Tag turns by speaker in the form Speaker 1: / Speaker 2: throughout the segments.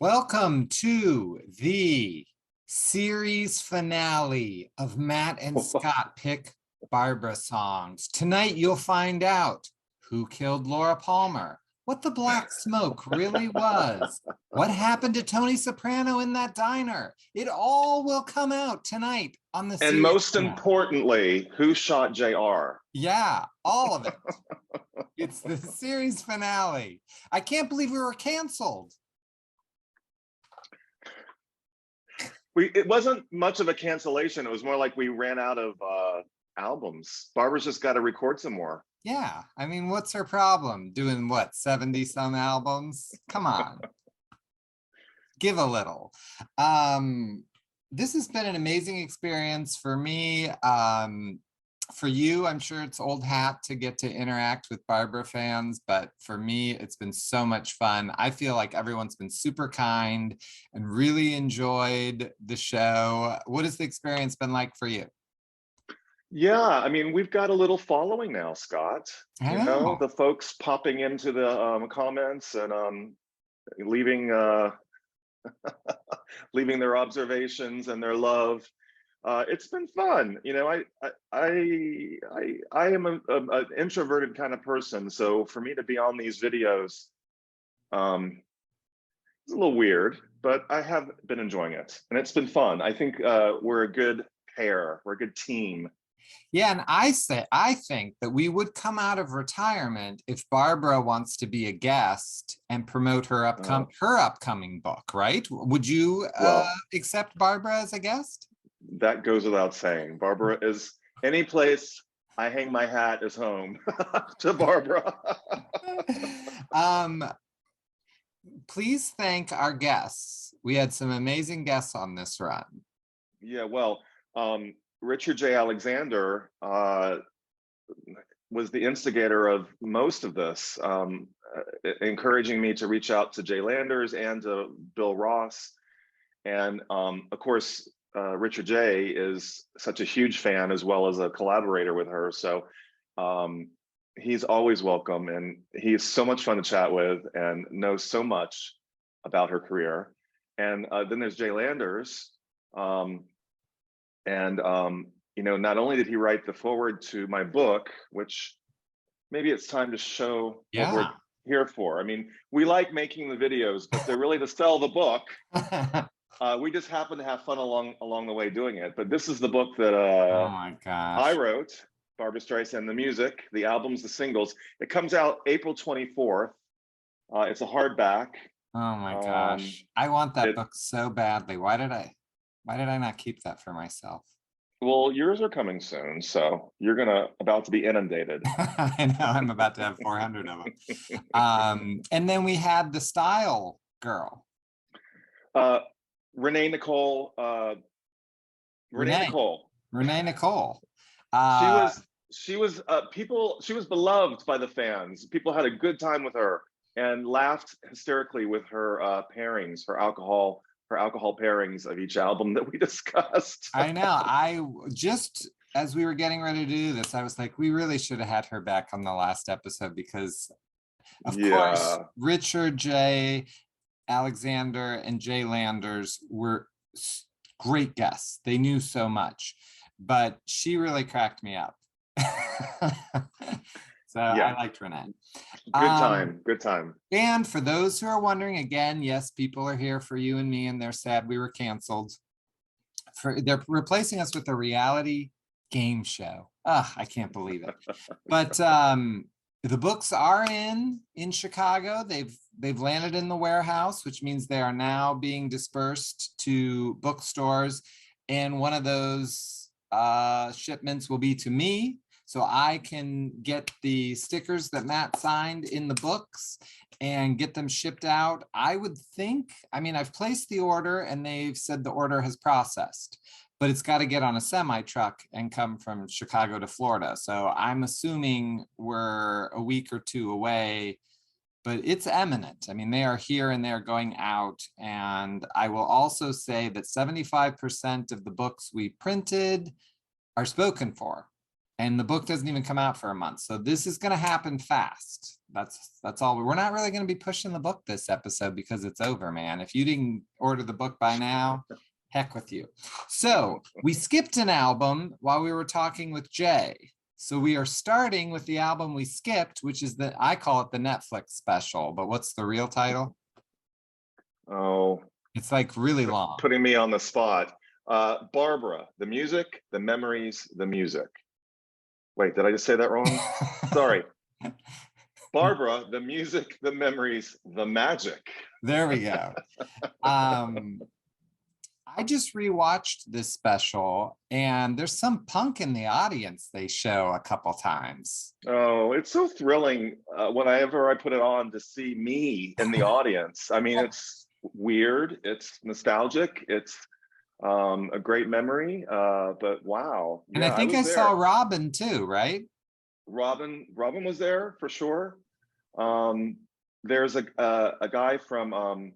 Speaker 1: Welcome to the series finale of Matt and Scott Pick Barbra songs. Tonight, you'll find out who killed Laura Palmer, what the black smoke really was, what happened to Tony Soprano in that diner. It all will come out tonight on the series.
Speaker 2: And most importantly, who shot JR?
Speaker 1: Yeah, all of it. It's the series finale. I can't believe we were canceled.
Speaker 2: It wasn't much of a cancellation. It was more like we ran out of albums. Barbara's just got to record some more.
Speaker 1: Yeah, I mean, what's her problem? Doing what, 70 some albums? Come on. Give a little. This has been an amazing experience for me. For you, I'm sure it's old hat to get to interact with Barbra fans, but for me, it's been so much fun. I feel like everyone's been super kind and really enjoyed the show. What has the experience been like for you?
Speaker 2: Yeah, I mean, we've got a little following now, Scott.
Speaker 1: I
Speaker 2: You know, the folks popping into the comments and leaving leaving their observations and their love. It's been fun. You know, I am an introverted kind of person, so for me to be on these videos, it's a little weird, but I have been enjoying it, and it's been fun. I think we're a good pair. We're a good team.
Speaker 1: Yeah, and I think that we would come out of retirement if Barbra wants to be a guest and promote her upcoming book, right? Would you accept Barbra as a guest?
Speaker 2: That goes without saying. Barbra is any place I hang my hat is home to Barbra.
Speaker 1: Please thank our guests. We had some amazing guests on this run.
Speaker 2: Yeah, well, Richard J. Alexander was the instigator of most of this, encouraging me to reach out to Jay Landers and to Bill Ross. And of course, Richard J. is such a huge fan as well as a collaborator with her. So he's always welcome, and he's so much fun to chat with and knows so much about her career. And then there's Jay Landers. You know, not only did he write the foreword to my book, which maybe it's time to show what we're here for. I mean, we like making the videos, but they're really to sell the book. We just happen to have fun along the way doing it. But this is the book that
Speaker 1: oh my gosh,
Speaker 2: I wrote, Barbra Streisand, the music, the albums, the singles. It comes out April 24th. It's a hardback.
Speaker 1: Oh my gosh, I want that book so badly. Why did I not keep that for myself?
Speaker 2: Well, yours are coming soon, so you're about to be inundated.
Speaker 1: I know, I'm about to have 400 of them. And then we had the style girl.
Speaker 2: Renee Nicole.
Speaker 1: Renee Nicole.
Speaker 2: She was beloved by the fans. People had a good time with her and laughed hysterically with her pairings, her alcohol pairings of each album that we discussed.
Speaker 1: I know. I just, as we were getting ready to do this, I was like, we really should have had her back on the last episode because, of course, Richard J. Alexander and Jay Landers were great guests. They knew so much, but she really cracked me up. So I liked Renee.
Speaker 2: Good time.
Speaker 1: And for those who are wondering, again, yes, people are here for you and me, and they're sad we were canceled. They're replacing us with a reality game show. I can't believe it. But the books are in Chicago. They've landed in the warehouse, which means they are now being dispersed to bookstores. And one of those shipments will be to me, so I can get the stickers that Matt signed in the books and get them shipped out. I would think, I mean, I've placed the order and they've said the order has processed, but it's got to get on a semi truck and come from Chicago to Florida. So I'm assuming we're a week or two away, but it's imminent. I mean, they are here and they're going out. And I will also say that 75% of the books we printed are spoken for. and the book doesn't even come out for a month. So this is going to happen fast. That's all. We're not really going to be pushing the book this episode because it's over, man. If you didn't order the book by now, heck with you. So we skipped an album while we were talking with Jay. So we are starting with the album we skipped, which is I call it the Netflix special, but what's the real title?
Speaker 2: Oh,
Speaker 1: it's like really long.
Speaker 2: Putting me on the spot. Barbra, the music, the memories, the music. Wait, did I just say that wrong? Sorry. Barbra, the music, the memories, the magic.
Speaker 1: There we go. I just rewatched this special, and there's some punk in the audience they show a couple times.
Speaker 2: Oh, it's so thrilling whenever I put it on to see me in the audience. I mean, it's weird, it's nostalgic, it's a great memory, but wow.
Speaker 1: And yeah, I think I saw Robin too, right?
Speaker 2: Robin was there for sure. There's a guy from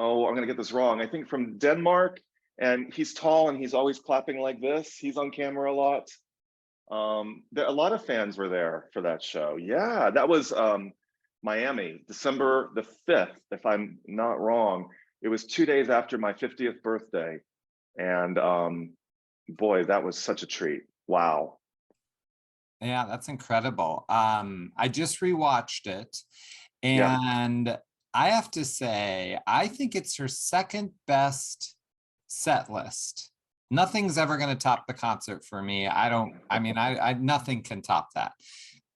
Speaker 2: oh, I'm gonna get this wrong. I think from Denmark, and he's tall and he's always clapping like this. He's on camera a lot. A lot of fans were there for that show. Yeah, that was Miami, December the 5th, if I'm not wrong. It was 2 days after my 50th birthday. And boy, that was such a treat. Wow.
Speaker 1: Yeah, that's incredible. I just rewatched it, and yeah, I have to say, I think it's her second best set list. Nothing's ever going to top the concert for me. Nothing can top that.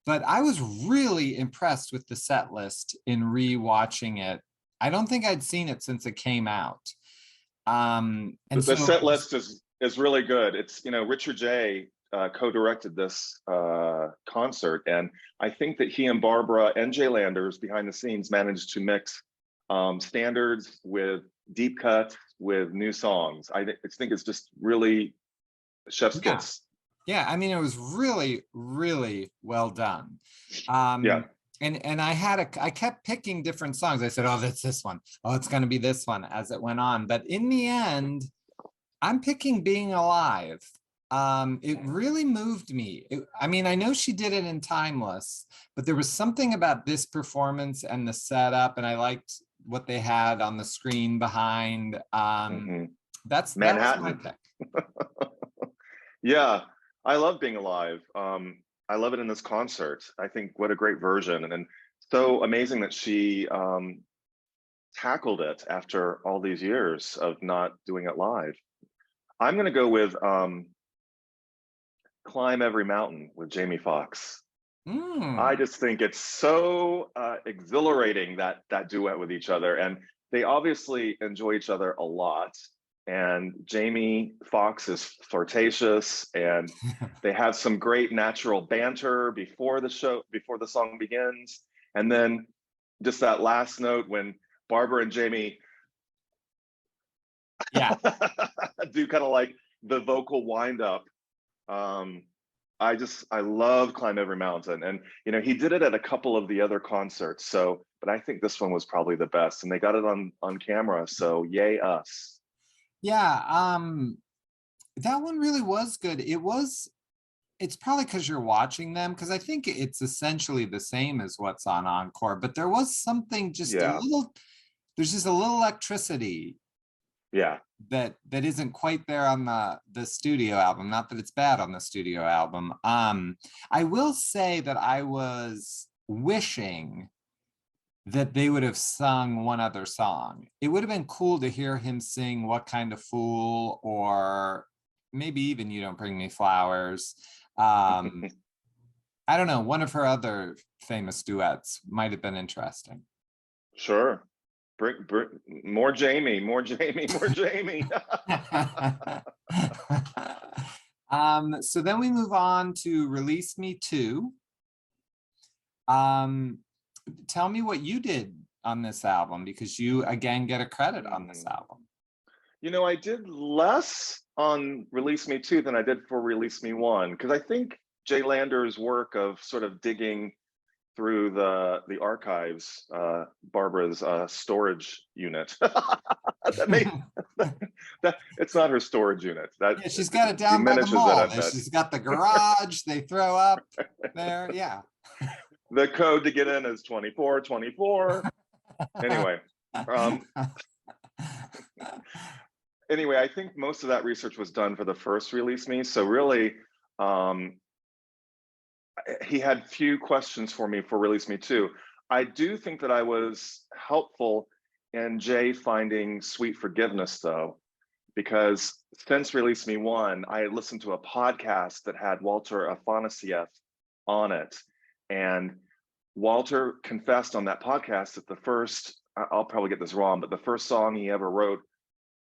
Speaker 1: But I was really impressed with the set list in rewatching it. I don't think I'd seen it since it came out. And
Speaker 2: the set list is really good. It's, Richard J. Co-directed this concert, and I think that he and Barbra and Jay Landers behind the scenes managed to mix standards with deep cuts with new songs. I think it's just really chef's kiss.
Speaker 1: Yeah, I mean, it was really, really well done. And I kept picking different songs. I said, oh, that's this one. Oh, it's going to be this one as it went on. But in the end, I'm picking Being Alive. It really moved me. I know she did it in Timeless, but there was something about this performance and the setup, and I liked what they had on the screen behind. That's
Speaker 2: Manhattan.
Speaker 1: That was my pick.
Speaker 2: Yeah, I love Being Alive. I love it in this concert. I think what a great version, and so amazing that she tackled it after all these years of not doing it live. I'm going to go with Climb Every Mountain with Jamie Foxx. I just think it's so exhilarating, that duet with each other, and they obviously enjoy each other a lot. And Jamie Foxx is flirtatious, and they have some great natural banter before the song begins. And then just that last note when Barbra and Jamie do kind of like the vocal wind up. I love Climb Every Mountain, and he did it at a couple of the other concerts, but I think this one was probably the best, and they got it on camera, so yay us.
Speaker 1: Yeah, that one really was good. It's probably because you're watching them, because I think it's essentially the same as what's on Encore, but there was something there's just a little electricity that isn't quite there on the studio album. Not that it's bad on the studio album. I will say that I was wishing that they would have sung one other song. It would have been cool to hear him sing What Kind of Fool, or maybe even You Don't Bring Me Flowers. I don't know, one of her other famous duets might have been interesting.
Speaker 2: Sure. Bring more Jamie, more Jamie, more Jamie.
Speaker 1: So then we move on to Release Me 2. Tell me what you did on this album, because you again get a credit on this album.
Speaker 2: I did less on Release Me 2 than I did for Release Me 1, because I think Jay Landers' work of sort of digging through the archives, Barbara's storage unit. That may that it's not her storage unit. That
Speaker 1: Yeah, she's got it down by the
Speaker 2: diminishes that
Speaker 1: mall.
Speaker 2: a bit.
Speaker 1: She's got the garage. They throw up there. Yeah.
Speaker 2: The code to get in is 2424. Anyway, anyway, I think most of that research was done for the first Release Me. So really, he had few questions for me for Release Me too. I do think that I was helpful in Jay finding Sweet Forgiveness though, because since Release Me 1, I had listened to a podcast that had Walter Afanasieff on it. And Walter confessed on that podcast that the first, I'll probably get this wrong, but the first song he ever wrote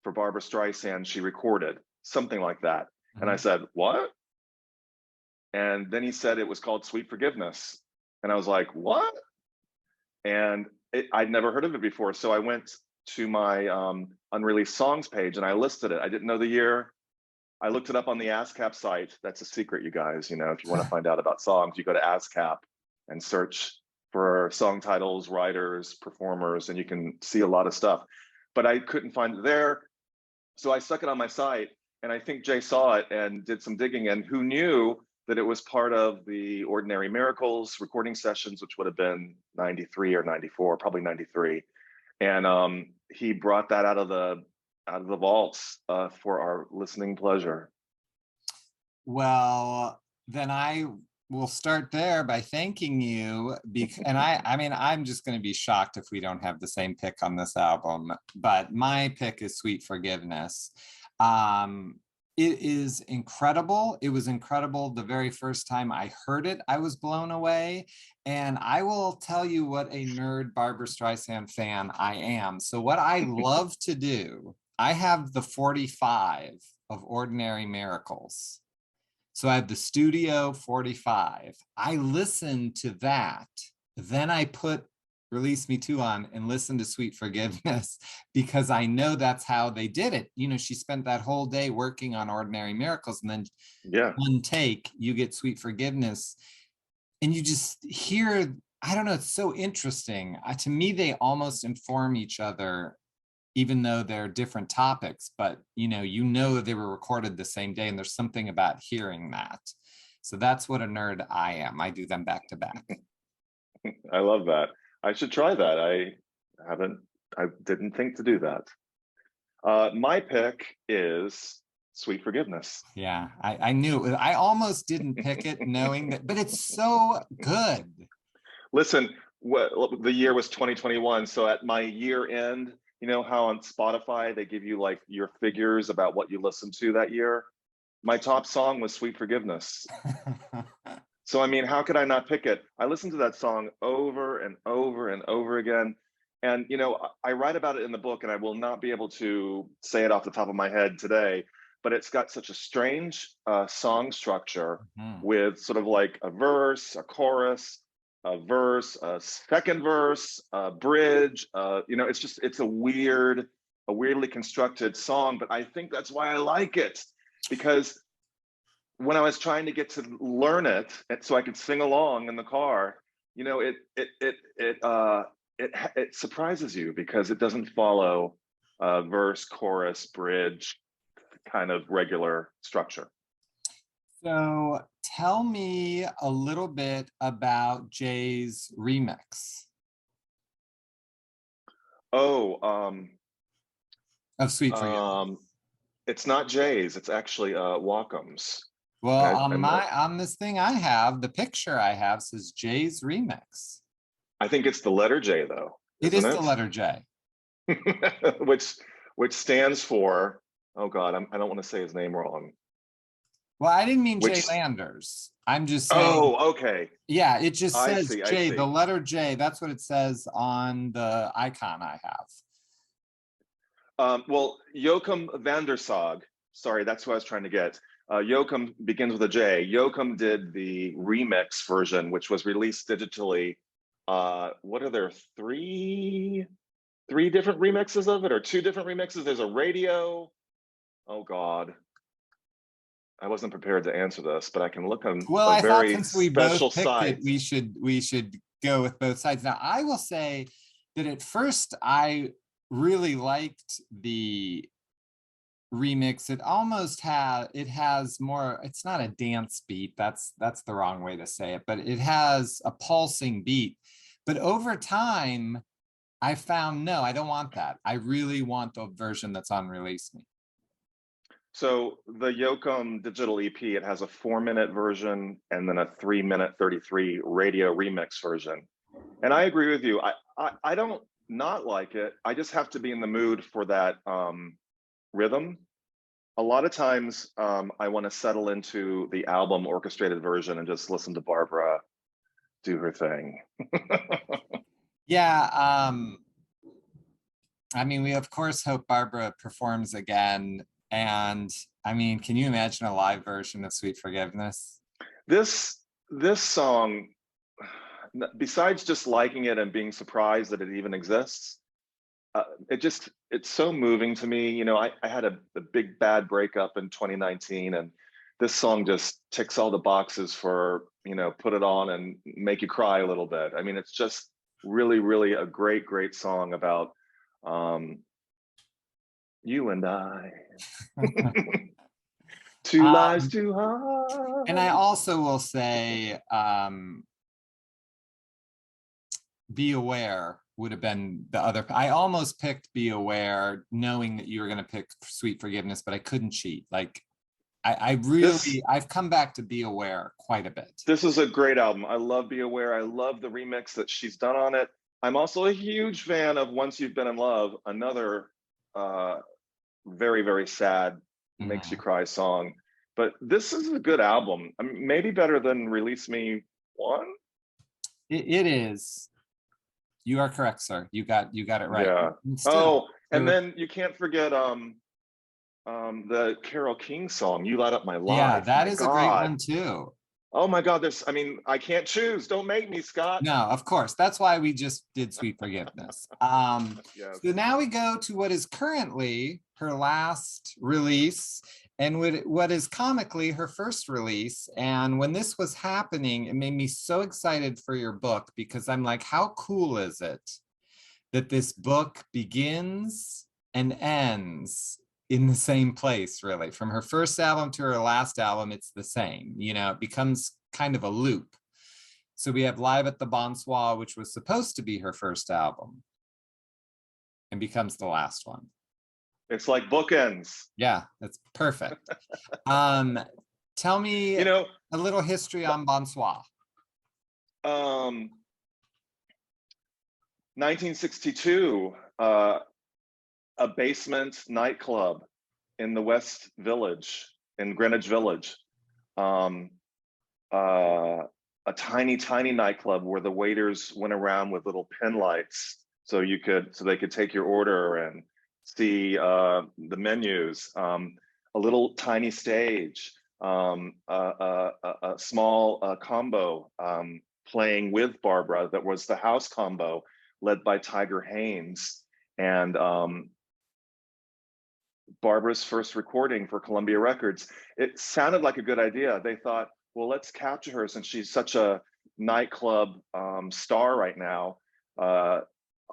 Speaker 2: for Barbra Streisand, she recorded, something like that. And I said, what? And then he said it was called Sweet Forgiveness. And I was like, what? And I'd never heard of it before. So I went to my unreleased songs page and I listed it. I didn't know the year. I looked it up on the ASCAP site. That's a secret, you guys. You know, if you want to find out about songs, you go to ASCAP and search for song titles, writers, performers, and you can see a lot of stuff. But I couldn't find it there. So I stuck it on my site, and I think Jay saw it and did some digging, and who knew that it was part of the Ordinary Miracles recording sessions, which would have been 93 or 94, probably 93. And he brought that out of the vaults for our listening pleasure.
Speaker 1: Well, then I will start there by thanking you. And I mean, I'm just going to be shocked if we don't have the same pick on this album, but my pick is Sweet Forgiveness. It is incredible. It was incredible the very first time I heard it. I was blown away. And I will tell you what a nerd Barbra Streisand fan I am. So what I love to do, I have the 45 of Ordinary Miracles. So I have the studio 45. I listen to that. Then I put Release Me 2 on and listen to Sweet Forgiveness because I know that's how they did it. You know, she spent that whole day working on Ordinary Miracles, and then one take, you get Sweet Forgiveness. And you just hear, I don't know, it's so interesting. To me, they almost inform each other, even though they're different topics, but you know they were recorded the same day, and there's something about hearing that. So that's what a nerd I am. I do them back to back.
Speaker 2: I love that. I should try that. I didn't think to do that. My pick is Sweet Forgiveness.
Speaker 1: Yeah, I knew it. I almost didn't pick it knowing that, but it's so good.
Speaker 2: Listen, the year was 2021. So at my year end, you know how on Spotify, they give you like your figures about what you listened to that year? My top song was Sweet Forgiveness. So, I mean, how could I not pick it? I listened to that song over and over and over again. And, you know, I write about it in the book, and I will not be able to say it off the top of my head today, but it's got such a strange song structure with sort of like a verse, a chorus, a verse, a second verse, a bridge. You know, it's a weirdly constructed song, but I think that's why I like it, because when I was trying to get to learn it so I could sing along in the car, you know, it surprises you because it doesn't follow verse, chorus, bridge kind of regular structure.
Speaker 1: So tell me a little bit about Jay's remix.
Speaker 2: Oh,
Speaker 1: of Sweet Forgiveness.
Speaker 2: It's not Jay's, it's actually Wacom's.
Speaker 1: Well, on this thing I have, the picture I have says Jay's remix.
Speaker 2: I think it's the letter J though.
Speaker 1: It is the letter J.
Speaker 2: which stands for, oh God, I don't want to say his name wrong.
Speaker 1: Well, I didn't mean Jay Landers. I'm just saying.
Speaker 2: Oh, okay.
Speaker 1: Yeah, it just says J, the letter J. That's what it says on the icon I have.
Speaker 2: Well, Joachim van der Sag, sorry, that's what I was trying to get. Joachim begins with a J. Joachim did the remix version, which was released digitally. What are there, three different remixes of it, or two different remixes? There's a radio. Oh God, I wasn't prepared to answer this, but I can look on a very special site.
Speaker 1: We should go with both sides. Now, I will say that at first I really liked the remix. It almost has more, it's not a dance beat, that's the wrong way to say it, but it has a pulsing beat. But over time, I found, no, I don't want that. I really want the version that's on Release Me.
Speaker 2: So the Yoakum digital EP, it has a 4-minute version and then a 3-minute 33 radio remix version. And I agree with you. I don't not like it. I just have to be in the mood for that rhythm. A lot of times I want to settle into the album orchestrated version and just listen to Barbra do her thing.
Speaker 1: Yeah, I mean, we of course hope Barbra performs again. And I mean, can you imagine a live version of Sweet Forgiveness?
Speaker 2: This song, besides just liking it and being surprised that it even exists, it's so moving to me. You know, I had a big bad breakup in 2019, and this song just ticks all the boxes for, you know, put it on and make you cry a little bit. I mean, it's just really, really a great song about you and I. Two lives too hard.
Speaker 1: And I also will say, Be Aware would have been the other. I almost picked Be Aware knowing that you were going to pick Sweet Forgiveness, but I couldn't cheat. Like, I've come back to Be Aware quite a bit. This
Speaker 2: is a great album. I love Be Aware. I love the remix that she's done on it. I'm also a huge fan of Once You've Been in Love, another very sad, makes you cry song. But this is a good album. I mean, maybe better than Release Me 1.
Speaker 1: It is. You are correct, sir. You got it right.
Speaker 2: Yeah. Still, and then you can't forget the Carole King song, You Light Up My Life.
Speaker 1: Yeah, that is a great one too.
Speaker 2: Oh my God, I can't choose. Don't make me, Scott.
Speaker 1: No, of course. That's why we just did Sweet Forgiveness. Yes. So now we go to what is currently her last release and what is comically her first release. And when this was happening, it made me so excited for your book, because I'm like, how cool is it that this book begins and ends in the same place, really? From her first album to her last album, it's the same. You know, it becomes kind of a loop. So we have Live at the Bon Soir, which was supposed to be her first album, and becomes the last one.
Speaker 2: It's like bookends.
Speaker 1: Yeah, that's perfect. Tell me, you know, a little history on Bon Soir.
Speaker 2: 1962, a basement nightclub in the West Village, in Greenwich Village. A tiny nightclub where the waiters went around with little pin lights so they could take your order and see the menus. A little tiny stage, a small combo playing with Barbra that was the house combo led by Tiger Haynes. And Barbra's first recording for Columbia Records. It sounded like a good idea. They thought, well, let's capture her since she's such a nightclub star right now,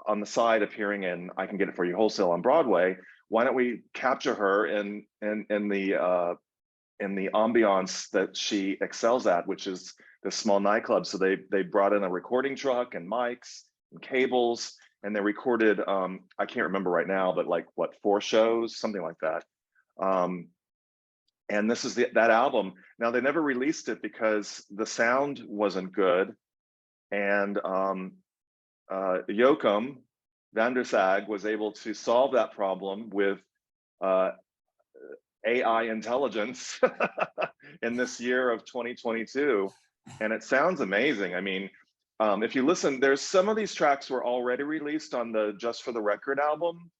Speaker 2: on the side appearing in I Can Get It For You Wholesale on Broadway. Why don't we capture her in the ambiance that she excels at, which is this small nightclub? So they brought in a recording truck and mics and cables, and they recorded, I can't remember right now, but like what, 4 shows, something like that. And this is that album. Now, they never released it because the sound wasn't good. And Yoakum van der Sag was able to solve that problem with AI intelligence in this year of 2022. And it sounds amazing. I mean, if you listen, there's some of these tracks were already released on the Just for the Record album.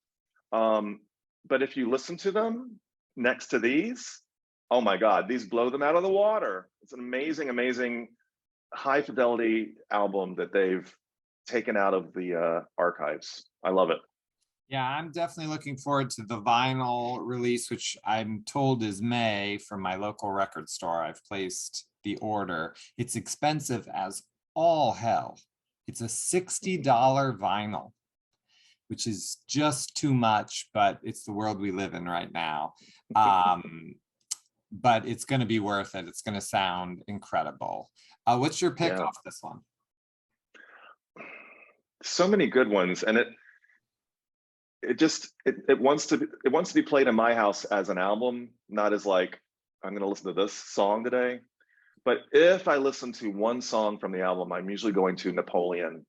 Speaker 2: But if you listen to them next to these, oh my God, these blow them out of the water. It's an amazing high fidelity album that they've taken out of the archives. I love it.
Speaker 1: Yeah, I'm definitely looking forward to the vinyl release, which I'm told is May, from my local record store. I've placed the order. It's expensive as all hell. It's a $60 vinyl, which is just too much, but it's the world we live in right now. But it's going to be worth it. It's going to sound incredible. What's your pick
Speaker 2: Yeah.
Speaker 1: off this one?
Speaker 2: So many good ones, and it wants to be played in my house as an album, not as like I'm going to listen to this song today. But if I listen to one song from the album, I'm usually going to Napoleon.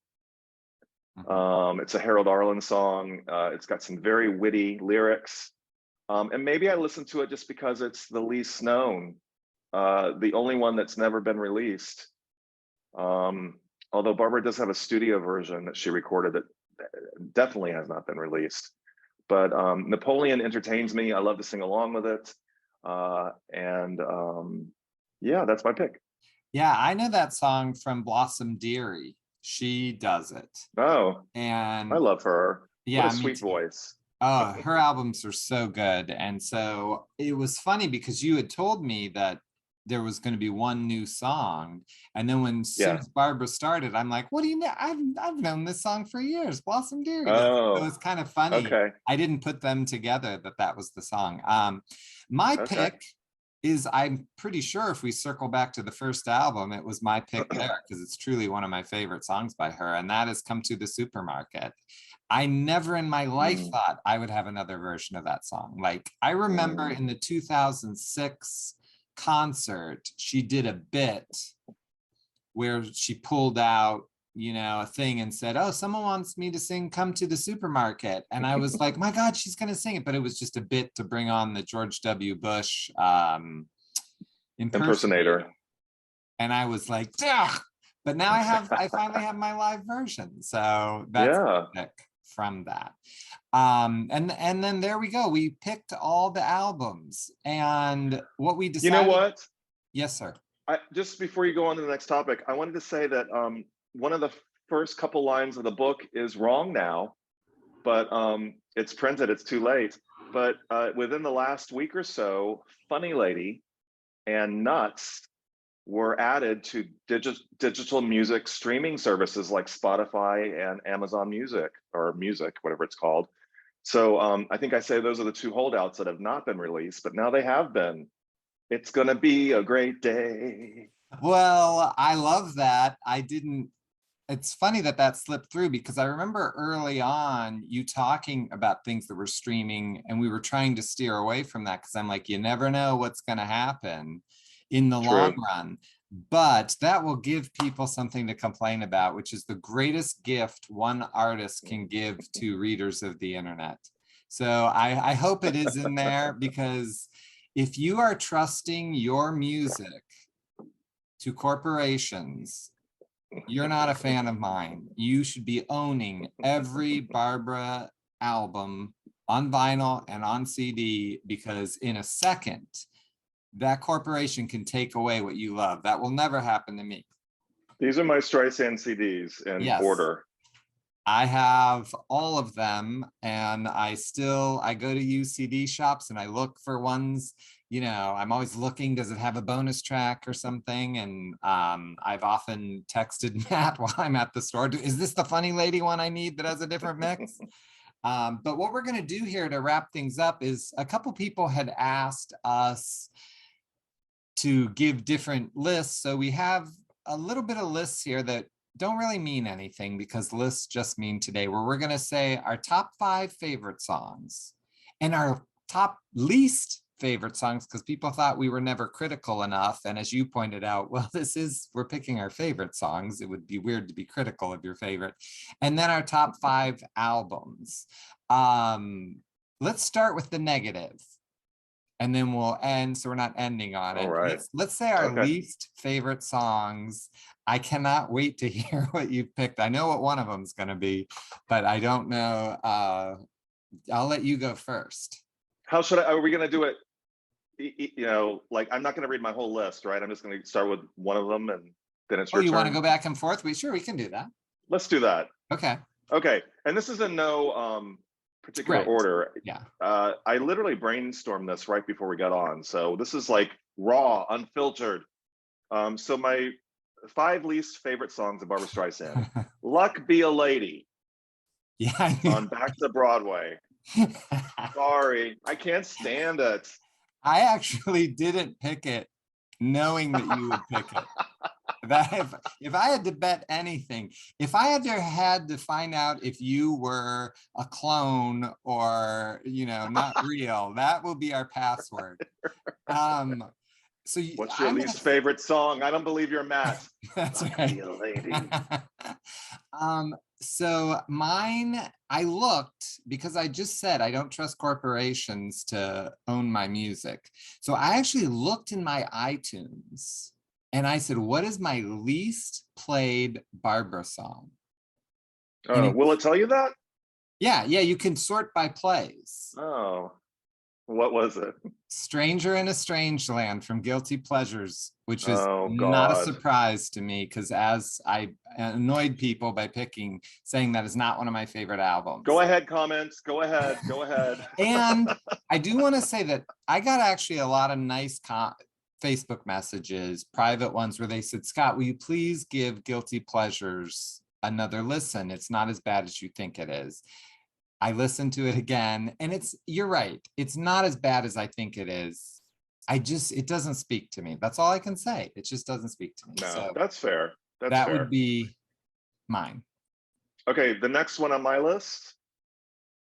Speaker 2: It's a Harold Arlen song. It's got some very witty lyrics. And maybe I listen to it just because it's the least known, the only one that's never been released. Although Barbra does have a studio version that she recorded that definitely has not been released. But Napoleon entertains me. I love to sing along with it. Yeah, that's my pick.
Speaker 1: Yeah, I know that song from Blossom Dearie. She does it.
Speaker 2: Oh,
Speaker 1: and
Speaker 2: I love her.
Speaker 1: Yeah,
Speaker 2: what a sweet voice.
Speaker 1: Oh, her albums are so good. And so it was funny because you had told me that there was going to be one new song. And then when soon as Barbra started, I'm like, what do you know? I've known this song for years, Blossom Dearie.
Speaker 2: Oh,
Speaker 1: it was kind of funny.
Speaker 2: Okay.
Speaker 1: I didn't put them together that was the song. My pick is, I'm pretty sure if we circle back to the first album, it was my pick there because it's truly one of my favorite songs by her. And that is Come to the Supermarket. I never in my life thought I would have another version of that song. Like, I remember in the 2006 concert, she did a bit where she pulled out, a thing and said, oh, someone wants me to sing Come to the Supermarket. And I was like, my God, she's going to sing it. But it was just a bit to bring on the George W. Bush impersonator. And I was like, ugh. But now I finally have my live version. So that's the pick from that. And then there we go. We picked all the albums, and what we decided.
Speaker 2: You know what?
Speaker 1: Yes, sir.
Speaker 2: Just before you go on to the next topic, I wanted to say that one of the first couple lines of the book is wrong now, but it's printed, it's too late. But within the last week or so, Funny Lady and Nuts were added to digital music streaming services like Spotify and Amazon Music, or Music, whatever it's called. So I think I say those are the two holdouts that have not been released, but now they have been. It's gonna be a great day.
Speaker 1: Well, I love that. It's funny that slipped through, because I remember early on you talking about things that were streaming, and we were trying to steer away from that because I'm like, you never know what's going to happen in the long run. But that will give people something to complain about, which is the greatest gift one artist can give to readers of the internet. So I hope it is in there, because if you are trusting your music to corporations, you're not a fan of mine. You should be owning every Barbra album on vinyl and on CD, because in a second, that corporation can take away what you love. That will never happen to me.
Speaker 2: These are my Streisand CDs in order.
Speaker 1: I have all of them, and I go to UCD shops and I look for ones, I'm always looking, does it have a bonus track or something? And I've often texted Matt while I'm at the store, is this the Funny Lady one I need that has a different mix? But what we're going to do here to wrap things up is, a couple people had asked us to give different lists. So we have a little bit of lists here that don't really mean anything, because lists just mean today, where we're going to say our top 5 favorite songs and our top least favorite songs, because people thought we were never critical enough. And as you pointed out, well, we're picking our favorite songs. It would be weird to be critical of your favorite. And then our top 5 albums. Let's start with the negative, and then we'll end, so we're not ending on it.
Speaker 2: All right.
Speaker 1: Let's say our least favorite songs. I cannot wait to hear what you've picked. I know what one of them is going to be, but I don't know. I'll let you go first.
Speaker 2: How are we going to do it? Like, I'm not going to read my whole list, right? I'm just going to start with one of them, and then it's your turn.
Speaker 1: Want to go back and forth? We can do that.
Speaker 2: Let's do that.
Speaker 1: Okay.
Speaker 2: And this is in no particular order.
Speaker 1: Yeah.
Speaker 2: I literally brainstormed this right before we got on, so this is like raw, unfiltered. So my 5 least favorite songs of Barbra Streisand. Luck Be a Lady
Speaker 1: Yeah.
Speaker 2: on Back to Broadway. Sorry, I can't stand it.
Speaker 1: I actually didn't pick it knowing that you would pick it. That if I had to bet anything, if I had to find out if you were a clone or, you know, not real, that will be our password. So
Speaker 2: What's your least favorite song? I don't believe you're Matt.
Speaker 1: That's
Speaker 2: Luck
Speaker 1: right.
Speaker 2: Be a Lady.
Speaker 1: So mine, I looked because I just said I don't trust corporations to own my music. So I actually looked in my iTunes and I said, what is my least played Barbra song?
Speaker 2: Will it tell you that?
Speaker 1: Yeah, you can sort by plays.
Speaker 2: Oh, what was it?
Speaker 1: Stranger in a Strange Land from Guilty Pleasures, which is not
Speaker 2: God.
Speaker 1: a surprise to me because as I annoyed people by saying that is not one of my favorite albums.
Speaker 2: Go ahead, comments. Go ahead.
Speaker 1: And I do want to say that I got actually a lot of nice Facebook messages, private ones, where they said, Scott, will you please give Guilty Pleasures another listen? It's not as bad as you think it is. I listened to it again, and you're right. It's not as bad as I think it is. It doesn't speak to me. That's all I can say. It just doesn't speak to me.
Speaker 2: No,
Speaker 1: so
Speaker 2: that's fair.
Speaker 1: That would be mine.
Speaker 2: Okay, the next one on my list,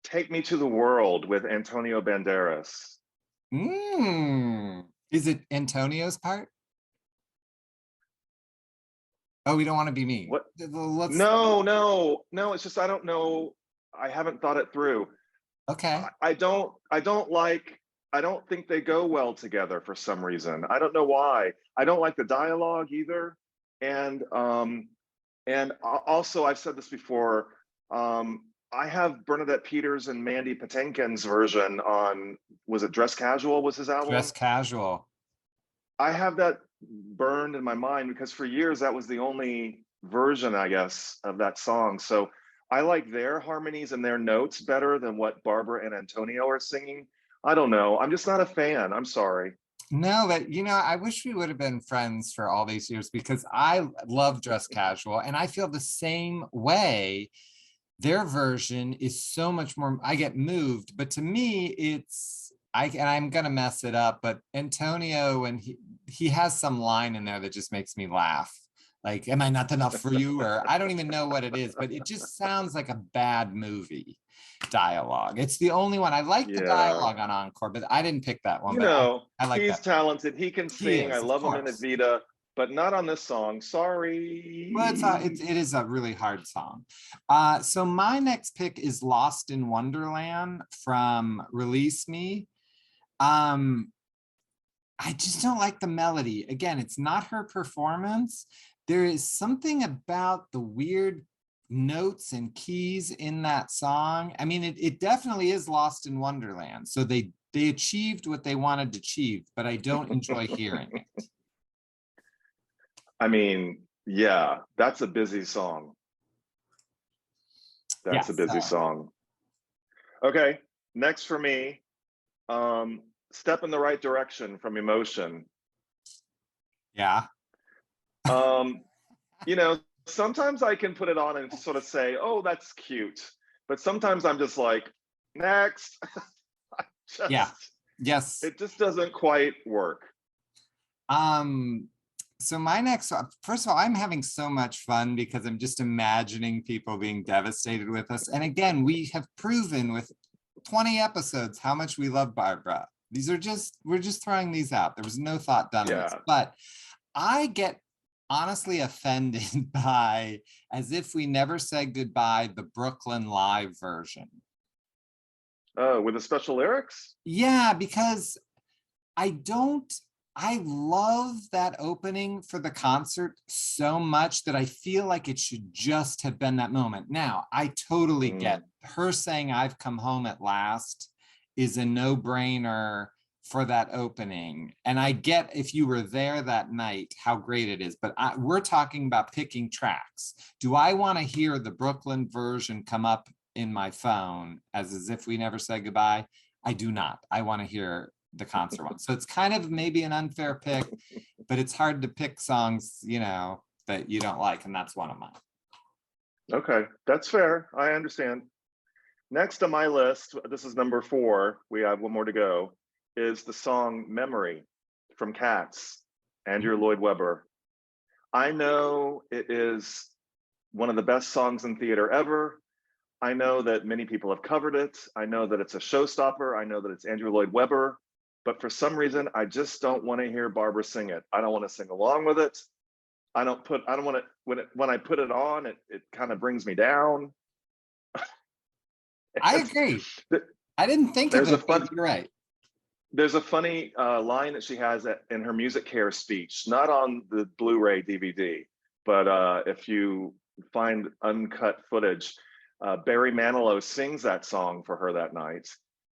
Speaker 2: Take Me to the World with Antonio Banderas.
Speaker 1: Is it Antonio's part? Oh, we don't want to be mean.
Speaker 2: What? No. It's just I don't know. I haven't thought it through.
Speaker 1: Okay.
Speaker 2: I don't think they go well together for some reason. I don't know why. I don't like the dialogue either. And also I've said this before. I have Bernadette Peters and Mandy Patinkin's version on, was it Dress Casual was his album?
Speaker 1: Dress Casual.
Speaker 2: I have that burned in my mind because for years that was the only version, I guess, of that song. So I like their harmonies and their notes better than what Barbra and Antonio are singing. I don't know. I'm just not a fan. I'm sorry.
Speaker 1: No, but I wish we would have been friends for all these years because I love Dress Casual and I feel the same way. Their version is so much more, I get moved, but to me, I'm going to mess it up, but Antonio, and he has some line in there that just makes me laugh. Like, am I not enough for you? Or I don't even know what it is, but it just sounds like a bad movie dialogue. It's the only one. I like the dialogue on Encore, but I didn't pick that one. I like
Speaker 2: he's
Speaker 1: that.
Speaker 2: Talented. He can sing. I love him in Evita, but not on this song. Sorry.
Speaker 1: Well, it is a really hard song. So my next pick is Lost in Wonderland from Release Me. I just don't like the melody. Again, it's not her performance. There is something about the weird notes and keys in that song. I mean, it definitely is Lost in Wonderland. So they achieved what they wanted to achieve, but I don't enjoy hearing it.
Speaker 2: I mean, yeah, that's a busy song. That's a busy song. Okay, next for me, Step in the Right Direction from Emotion.
Speaker 1: Yeah.
Speaker 2: Sometimes I can put it on and sort of say, oh, that's cute. But sometimes I'm just like, next.
Speaker 1: Yes.
Speaker 2: It just doesn't quite work.
Speaker 1: So my next, first of all, I'm having so much fun because I'm just imagining people being devastated with us. And again, we have proven with 20 episodes how much we love Barbra. We're just throwing these out. There was no thought done on this, but I get honestly offended by As If We Never Said Goodbye, the Brooklyn Live version.
Speaker 2: With the special lyrics?
Speaker 1: Yeah, because I love that opening for the concert so much that I feel like it should just have been that moment. Now, I totally get her saying I've come home at last is a no-brainer for that opening. And I get if you were there that night, how great it is. But we're talking about picking tracks. Do I want to hear the Brooklyn version come up in my phone as If We Never Said Goodbye? I do not. I want to hear the concert one. So it's kind of maybe an unfair pick, but it's hard to pick songs, that that you don't like, and that's one of mine.
Speaker 2: Okay, that's fair. I understand. Next on my list, this is number 4. We have one more to go, is the song Memory from Cats, Andrew Lloyd Webber. I know it is one of the best songs in theater ever. I know that many people have covered it. I know that it's a showstopper. I know that it's Andrew Lloyd Webber. But for some reason, I just don't want to hear Barbra sing it. I don't want to sing along with it. I don't want to, when I put it on, it kind of brings me down.
Speaker 1: I agree. I didn't think of it, but you're right.
Speaker 2: There's a funny line that she has in her Music Care speech, not on the Blu-ray DVD, but if you find uncut footage, Barry Manilow sings that song for her that night.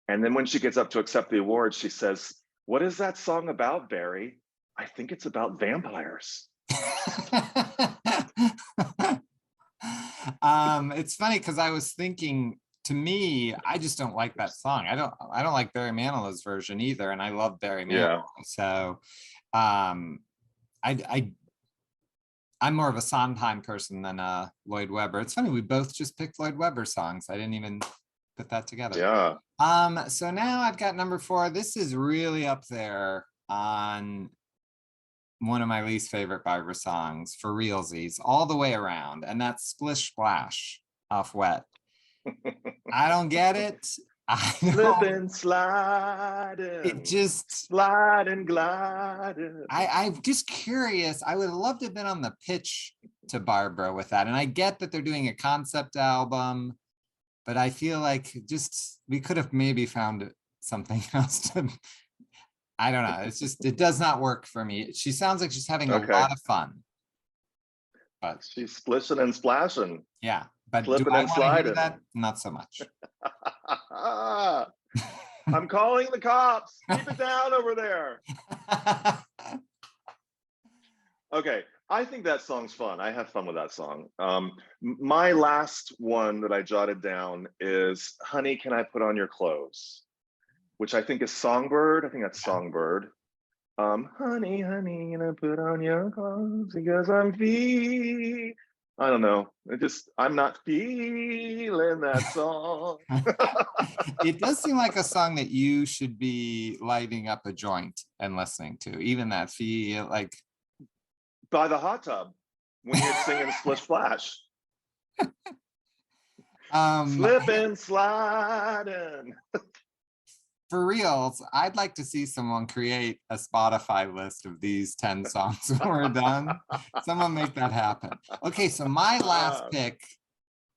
Speaker 2: And then when she gets up to accept the award, she says, "What is that song about, Barry? I think it's about vampires."
Speaker 1: It's funny because I was thinking, to me, I just don't like that song. I don't like Barry Manilow's version either, and I love Barry Manilow.
Speaker 2: Yeah.
Speaker 1: So I'm more of a Sondheim person than Lloyd Webber. It's funny, we both just picked Lloyd Webber songs. I didn't even put that together.
Speaker 2: Yeah.
Speaker 1: So now I've got number 4. This is really up there on one of my least favorite Barbra songs, for realsies, all the way around, and that's Splish Splash off Wet. I don't get it.
Speaker 2: Slipping, sliding.
Speaker 1: It just
Speaker 2: sliding, gliding.
Speaker 1: I'm just curious. I would love to have been on the pitch to Barbra with that. And I get that they're doing a concept album, but I feel like just we could have maybe found something else to. I don't know. It's just, it does not work for me. She sounds like she's having a lot of fun. But
Speaker 2: she's splishing and splashing.
Speaker 1: Yeah. But
Speaker 2: flipping
Speaker 1: do I
Speaker 2: and
Speaker 1: want to hear
Speaker 2: sliding.
Speaker 1: that? Not so much.
Speaker 2: I'm calling the cops. Keep it down over there. Okay. I think that song's fun. I have fun with that song. My last one that I jotted down is Honey, Can I Put On Your Clothes? Which I think is Songbird. I think that's Songbird. Honey, honey, can I put on your clothes because I'm I don't know. I'm not feeling that song.
Speaker 1: It does seem like a song that you should be lighting up a joint and listening to. Even that feel like
Speaker 2: by the hot tub when you're singing Splish Splash. Slipping, sliding.
Speaker 1: For reals, I'd like to see someone create a Spotify list of these 10 songs when we're done. Someone make that happen. Okay, so my last pick.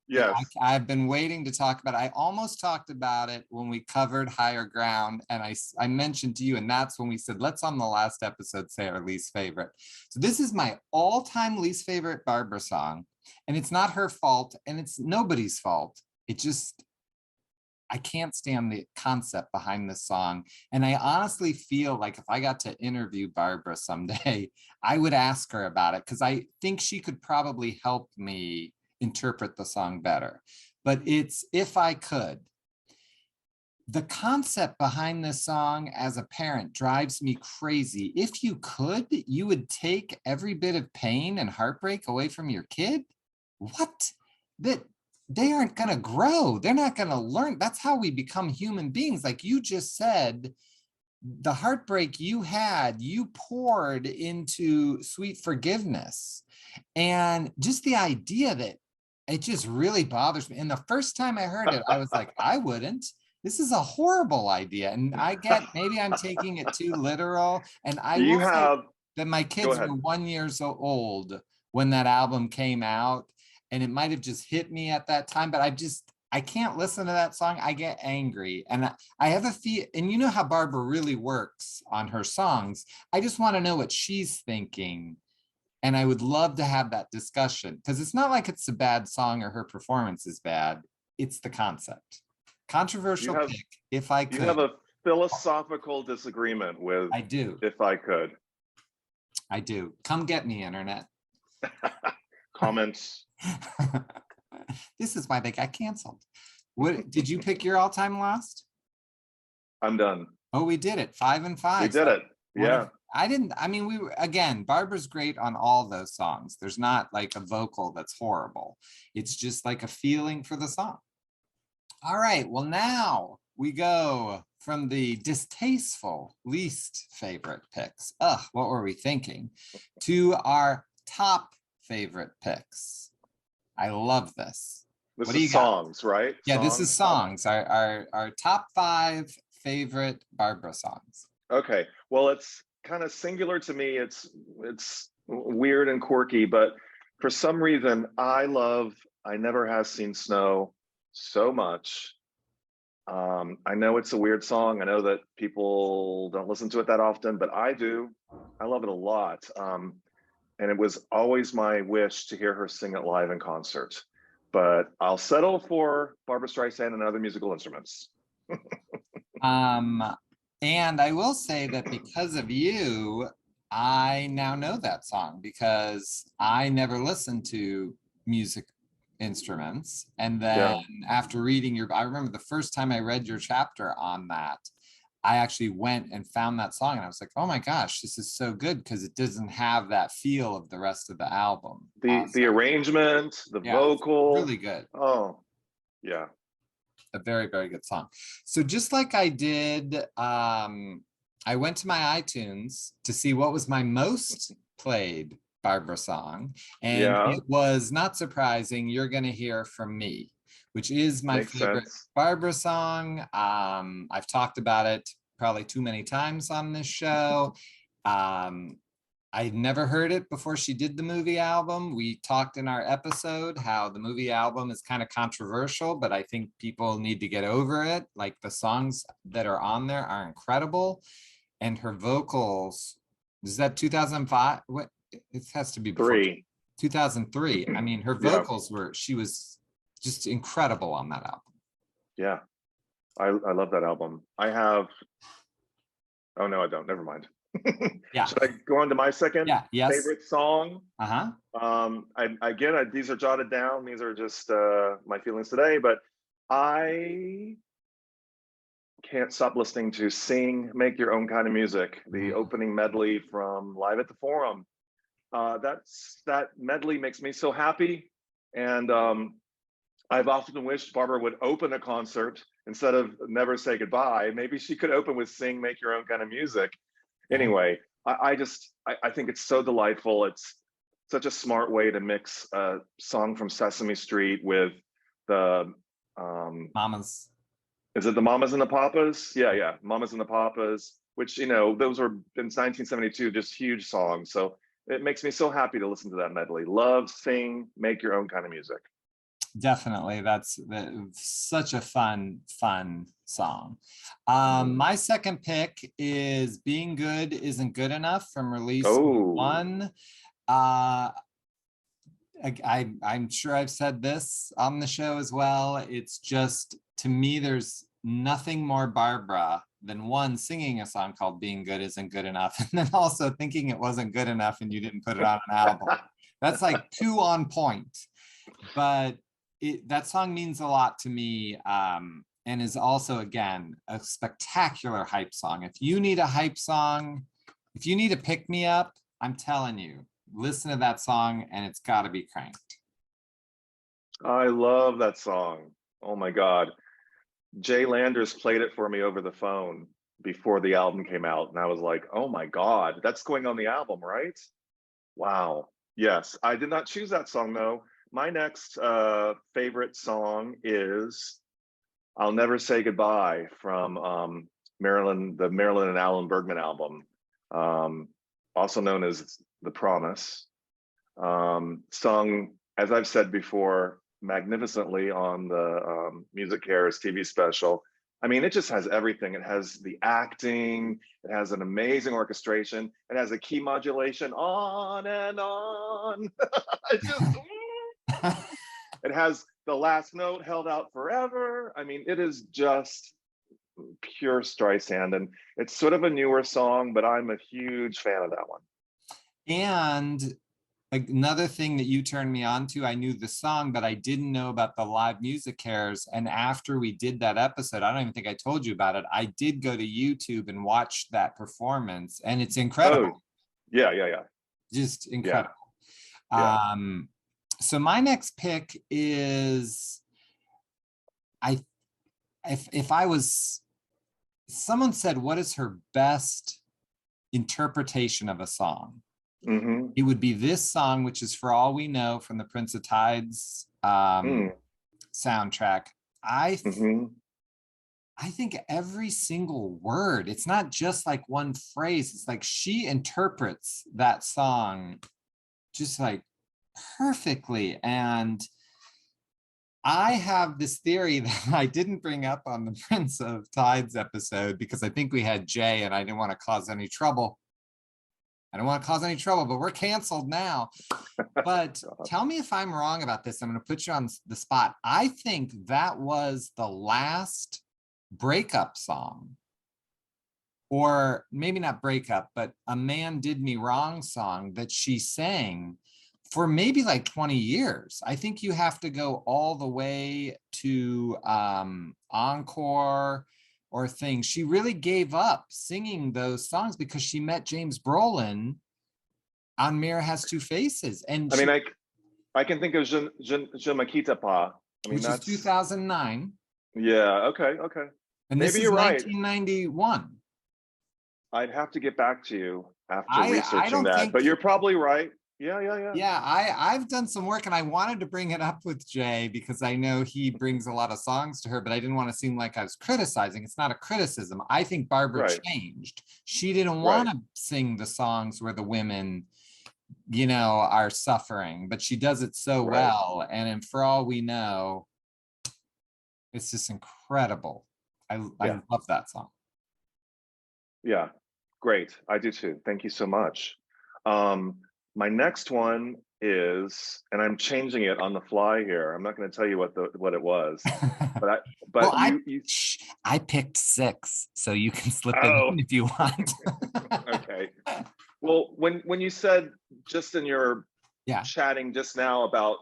Speaker 2: Yes.
Speaker 1: I've been waiting to talk about it. I almost talked about it when we covered Higher Ground, and I mentioned to you, and that's when we said, let's on the last episode say our least favorite. So this is my all-time least favorite Barbra song, and it's not her fault, and it's nobody's fault. It just, I can't stand the concept behind this song. And I honestly feel like if I got to interview Barbra someday, I would ask her about it because I think she could probably help me interpret the song better. But it's If I Could. The concept behind this song as a parent drives me crazy. If you could, you would take every bit of pain and heartbreak away from your kid? What? That they aren't going to grow. They're not going to learn. That's how we become human beings. Like you just said, the heartbreak you had, you poured into sweet forgiveness. And just the idea that it just really bothers me. And the first time I heard it, I was like, I wouldn't. This is a horrible idea. And I get, maybe I'm taking it too literal. And I will say that my kids were 1 year old when that album came out. And it might have just hit me at that time, but I can't listen to that song. I get angry. And I have a feel, and you know how Barbra really works on her songs. I just want to know what she's thinking. And I would love to have that discussion because it's not like it's a bad song or her performance is bad. It's the concept. Controversial pick, If I Could.
Speaker 2: You have a philosophical disagreement with
Speaker 1: I do.
Speaker 2: If I Could.
Speaker 1: I do. Come get me, internet.
Speaker 2: Comments.
Speaker 1: This is why they got canceled. What did you pick your all-time last?
Speaker 2: I'm done.
Speaker 1: Oh, we did it. 5 and 5.
Speaker 2: We did it. Yeah.
Speaker 1: I mean, again, Barbara's great on all those songs. There's not like a vocal that's horrible. It's just like a feeling for the song. All right, well, now we go from the distasteful least favorite picks. Ugh, what were we thinking? To our top favorite picks. I love this.
Speaker 2: This
Speaker 1: What do
Speaker 2: is
Speaker 1: you got?
Speaker 2: songs, right?
Speaker 1: Yeah, this is
Speaker 2: Songs.
Speaker 1: songs. Our top 5 favorite Barbara songs.
Speaker 2: Okay. Well, it's kind of singular to me. It's weird and quirky, but for some reason, I love "I Never Has Seen Snow" so much. I know it's a weird song. I know that people don't listen to it that often, but I do. I love it a lot. And it was always my wish to hear her sing it live in concert. But I'll settle for Barbra Streisand and other musical instruments.
Speaker 1: Um, and I will say that because of you, I now know that song because I never listened to music instruments. And then after reading I remember the first time I read your chapter on that, I actually went and found that song and I was like, oh my gosh, this is so good because it doesn't have that feel of the rest of the album.
Speaker 2: The arrangement, the vocal.
Speaker 1: Really good.
Speaker 2: Oh, yeah.
Speaker 1: A very, very good song. So just like I did, I went to my iTunes to see what was my most played Barbara song. And it was, not surprising, You're Gonna Hear From Me, which is my favorite Barbara song. I've talked about it probably too many times on this show. I'd never heard it before she did the movie album. We talked in our episode how the movie album is kind of controversial, but I think people need to get over it. Like the songs that are on there are incredible. And her vocals, is that 2005? What? It has to be before 2003. I mean, her vocals she was just incredible on that album.
Speaker 2: Yeah, I love that album. I have, oh no, I don't, never mind.
Speaker 1: Yeah.
Speaker 2: Should I go on to my second favorite song? Again, these are jotted down. These are just my feelings today, but I can't stop listening to Sing, Make Your Own Kind of Music, the opening medley from Live at the Forum. That medley makes me so happy. And I've often wished Barbara would open a concert instead of Never Say Goodbye. Maybe she could open with Sing, Make Your Own Kind of Music. Anyway, I think it's so delightful. It's such a smart way to mix a song from Sesame Street with the
Speaker 1: Mamas.
Speaker 2: Is it the Mamas and the Papas? Yeah, Mamas and the Papas, which, you know, those were in 1972, just huge songs. So it makes me so happy to listen to that medley. Love, Sing, Make Your Own Kind of Music.
Speaker 1: Definitely. That's such a fun song. My second pick is Being Good Isn't Good Enough from Release 1. I'm sure I've said this on the show as well. It's just, to me, there's nothing more Barbara than one, singing a song called Being Good Isn't Good Enough, and then also thinking it wasn't good enough and you didn't put it on an album. That's like 2 on point. But that song means a lot to me, and is also, again, a spectacular hype song. If you need a hype song, if you need a pick-me-up, I'm telling you, listen to that song and it's got to be cranked.
Speaker 2: I love that song. Oh my God. Jay Landers played it for me over the phone before the album came out. And I was like, oh my God, that's going on the album, right? Wow. Yes. I did not choose that song though. My next favorite song is I'll Never Say Goodbye from the Marilyn and Alan Bergman album, also known as The Promise. Sung, as I've said before, magnificently on the Music Cares TV special. I mean, it just has everything. It has the acting, it has an amazing orchestration, it has a key modulation on and on. It's just, it has the last note held out forever. I mean, it is just pure Streisand, and it's sort of a newer song, but I'm a huge fan of that one.
Speaker 1: And another thing that you turned me on to, I knew the song, but I didn't know about the live music cares. And after we did that episode, I don't even think I told you about it. I did go to YouTube and watch that performance, and it's incredible.
Speaker 2: Oh, yeah.
Speaker 1: Just
Speaker 2: Yeah.
Speaker 1: incredible.
Speaker 2: Yeah.
Speaker 1: So my next pick is, if I was, someone said, what is her best interpretation of a song?
Speaker 2: Mm-hmm.
Speaker 1: It would be this song, which is For All We Know from the Prince of Tides soundtrack.
Speaker 2: Mm-hmm.
Speaker 1: I think every single word, it's not just like one phrase. It's like she interprets that song just like perfectly. And I have this theory that I didn't bring up on the Prince of Tides episode because I think we had Jay and I didn't want to cause any trouble. But we're canceled now. But tell me if I'm wrong about this. I'm going to put you on the spot. I think that was the last breakup song, or maybe not breakup, but A Man Did Me Wrong song that she sang for maybe like 20 years. I think you have to go all the way to Encore or things. She really gave up singing those songs because she met James Brolin on Mirror Has Two Faces. And
Speaker 2: I mean, I can think of Je Me Quitte Pas. I mean,
Speaker 1: which is 2009.
Speaker 2: Yeah, okay.
Speaker 1: And
Speaker 2: Maybe
Speaker 1: this is
Speaker 2: you're right.
Speaker 1: 1991.
Speaker 2: I'd have to get back to you after
Speaker 1: I
Speaker 2: researching
Speaker 1: don't
Speaker 2: that,
Speaker 1: think,
Speaker 2: but you're probably right. Yeah.
Speaker 1: yeah, I've done some work and I wanted to bring it up with Jay because I know he brings a lot of songs to her, but I didn't want to seem like I was criticizing. It's not a criticism. I think Barbra
Speaker 2: Right.
Speaker 1: changed. She didn't want to sing the songs where the women, you know, are suffering, but she does it so well. And For All We Know, it's just incredible. I love that song.
Speaker 2: Yeah, great. I do too. Thank you so much. My next one is, and I'm changing it on the fly here. I'm not going to tell you what it was, but
Speaker 1: well,
Speaker 2: you
Speaker 1: I picked 6, so you can slip it
Speaker 2: Oh.
Speaker 1: in if you want.
Speaker 2: Okay. Well, when you said just in your chatting just now about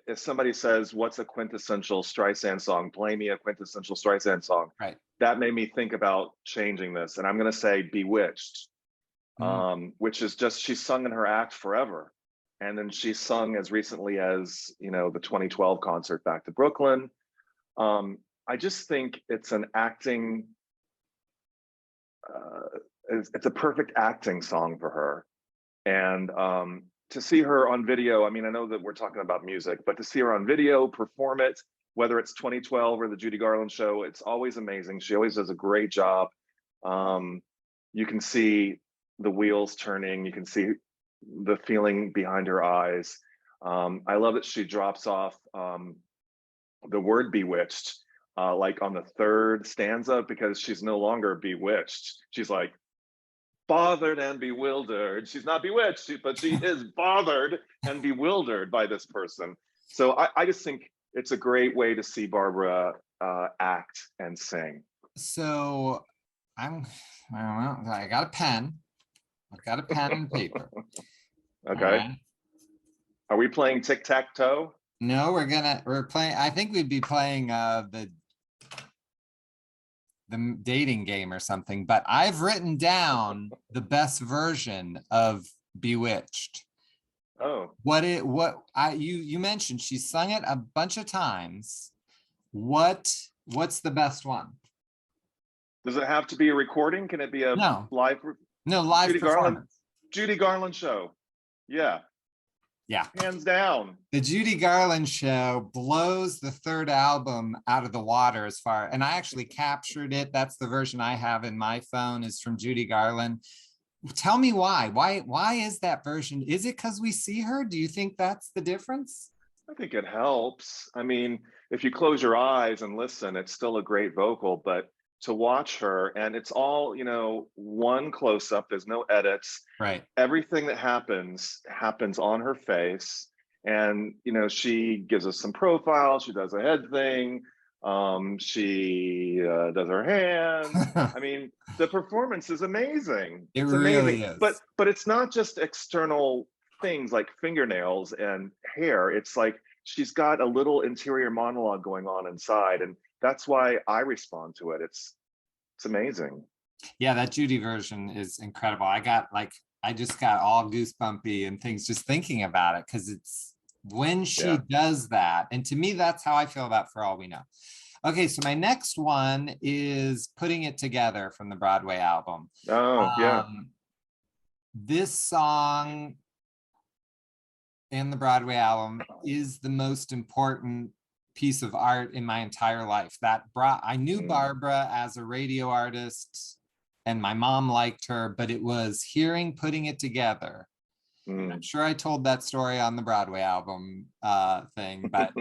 Speaker 2: if somebody says, what's a quintessential Streisand song? Play me a quintessential Streisand song.
Speaker 1: Right.
Speaker 2: That made me think about changing this. And I'm going to say Bewitched, which is just, she's sung in her act forever. And then she sung as recently as, you know, the 2012 concert Back to Brooklyn. I just think it's an acting, it's a perfect acting song for her. And to see her on video, I mean, I know that we're talking about music, but to see her on video perform it, whether it's 2012 or the Judy Garland show, it's always amazing. She always does a great job. You can see the wheels turning. You can see the feeling behind her eyes. I love that she drops off the word bewitched, like on the 3rd stanza, because she's no longer bewitched. She's like, bothered and bewildered. She's not bewitched, but she is bothered and bewildered by this person. So I just think it's a great way to see Barbra act and sing.
Speaker 1: So I got a pen. I've got a pen and paper.
Speaker 2: Okay. Are we playing tic-tac-toe?
Speaker 1: No, we're playing, I think we'd be playing the dating game or something, but I've written down the best version of Bewitched.
Speaker 2: Oh.
Speaker 1: You mentioned she sung it a bunch of times. What's the best one?
Speaker 2: Does it have to be a recording? Can it be a live?
Speaker 1: No, live performance.
Speaker 2: Judy Garland show. Yeah. Hands down.
Speaker 1: The Judy Garland show blows the 3rd album out of the water as far, and I actually captured it. That's the version I have in my phone, is from Judy Garland. Tell me why. Why is that version? Is it because we see her? Do you think that's the difference?
Speaker 2: I think it helps. I mean, if you close your eyes and listen, it's still a great vocal, but to watch her, and it's all, you know, one close-up, there's no edits.
Speaker 1: Right.
Speaker 2: Everything that happens on her face. And, you know, she gives us some profile, she does a head thing, she does her hands. I mean, the performance is amazing.
Speaker 1: It's really
Speaker 2: amazing.
Speaker 1: is.
Speaker 2: But it's not just external things like fingernails and hair. It's like she's got a little interior monologue going on inside, and that's why I respond to it. It's amazing.
Speaker 1: Yeah, that Judy version is incredible. I just got all goosebumpy and things just thinking about it, because it's when she
Speaker 2: Yeah.
Speaker 1: does that. And to me, that's how I feel about For All We Know. Okay, so my next one is Putting It Together from the Broadway album.
Speaker 2: Oh, yeah.
Speaker 1: This song and the Broadway album is the most important piece of art in my entire life. I knew Barbra as a radio artist, and my mom liked her, but it was hearing Putting It Together. I'm sure I told that story on the Broadway album thing, but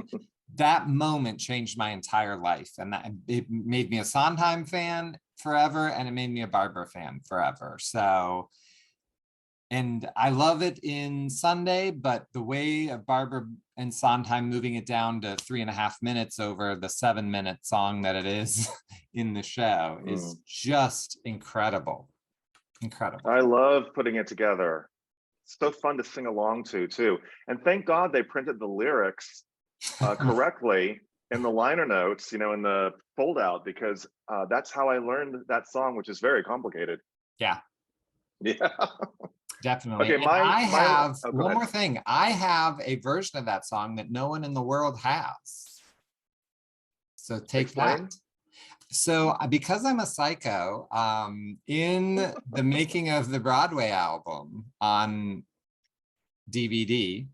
Speaker 1: that moment changed my entire life, and it made me a Sondheim fan forever, and it made me a Barbra fan forever. So, and I love it in Sunday, but the way of Barbra and Sondheim moving it down to 3.5 minutes over the 7-minute song that it is in the show is just incredible. Incredible.
Speaker 2: I love Putting It Together. It's so fun to sing along to, too. And thank God they printed the lyrics correctly in the liner notes, in the fold out, because that's how I learned that song, which is very complicated.
Speaker 1: Yeah.
Speaker 2: Yeah.
Speaker 1: Definitely.
Speaker 2: Okay,
Speaker 1: I have one
Speaker 2: ahead.
Speaker 1: more thing. I have a version of that song that no one in the world has. So take that. So because I'm a psycho, in the making of the Broadway album on DVD,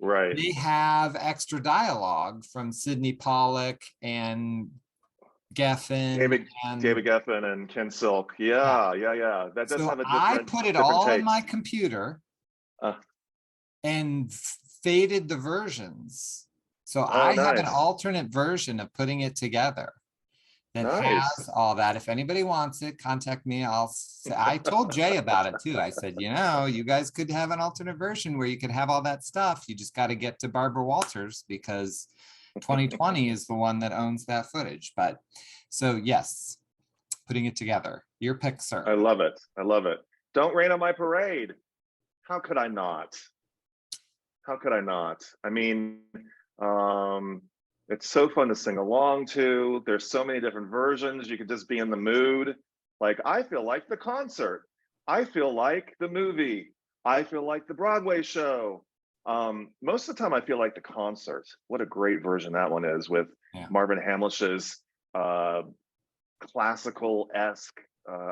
Speaker 2: right,
Speaker 1: they have extra dialogue from Sidney Pollack and Geffen.
Speaker 2: David Geffen and Ken Silk. Yeah. That does have a different.
Speaker 1: I put it
Speaker 2: all
Speaker 1: on my computer and faded the versions. So I have an alternate version of Putting It Together that has all that. If anybody wants it, contact me. I told Jay about it too. I said, you guys could have an alternate version where you could have all that stuff. You just got to get to Barbara Walters, because 2020 is the one that owns that footage. But so yes, Putting It Together. Your pick, sir.
Speaker 2: I love it. Don't Rain on My Parade. How could I not? I mean, it's so fun to sing along to. There's so many different versions. You could just be in the mood. Like, I feel like the concert. I feel like the movie. I feel like the Broadway show. Most of the time I feel like the concert. What a great version that one is, with Marvin Hamlisch's classical-esque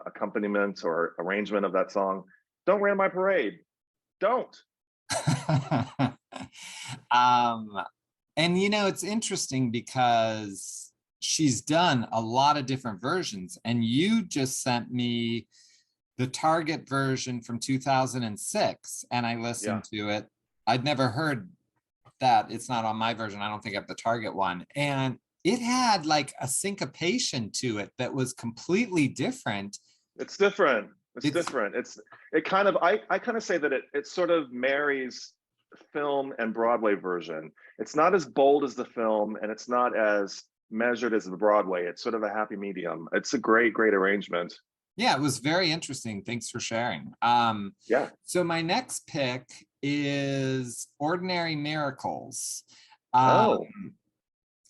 Speaker 2: accompaniment or arrangement of that song. Don't Rain on My Parade. Don't.
Speaker 1: And it's interesting because she's done a lot of different versions, and you just sent me the Target version from 2006, and I listened to it. I'd never heard that. It's not on my version. I don't think I have the Target one. And it had like a syncopation to it that was completely different.
Speaker 2: It's different. It's different. I kind of say that it sort of marries film and Broadway version. It's not as bold as the film, and it's not as measured as the Broadway. It's sort of a happy medium. It's a great arrangement.
Speaker 1: Yeah, it was very interesting. Thanks for sharing. So my next pick is Ordinary Miracles.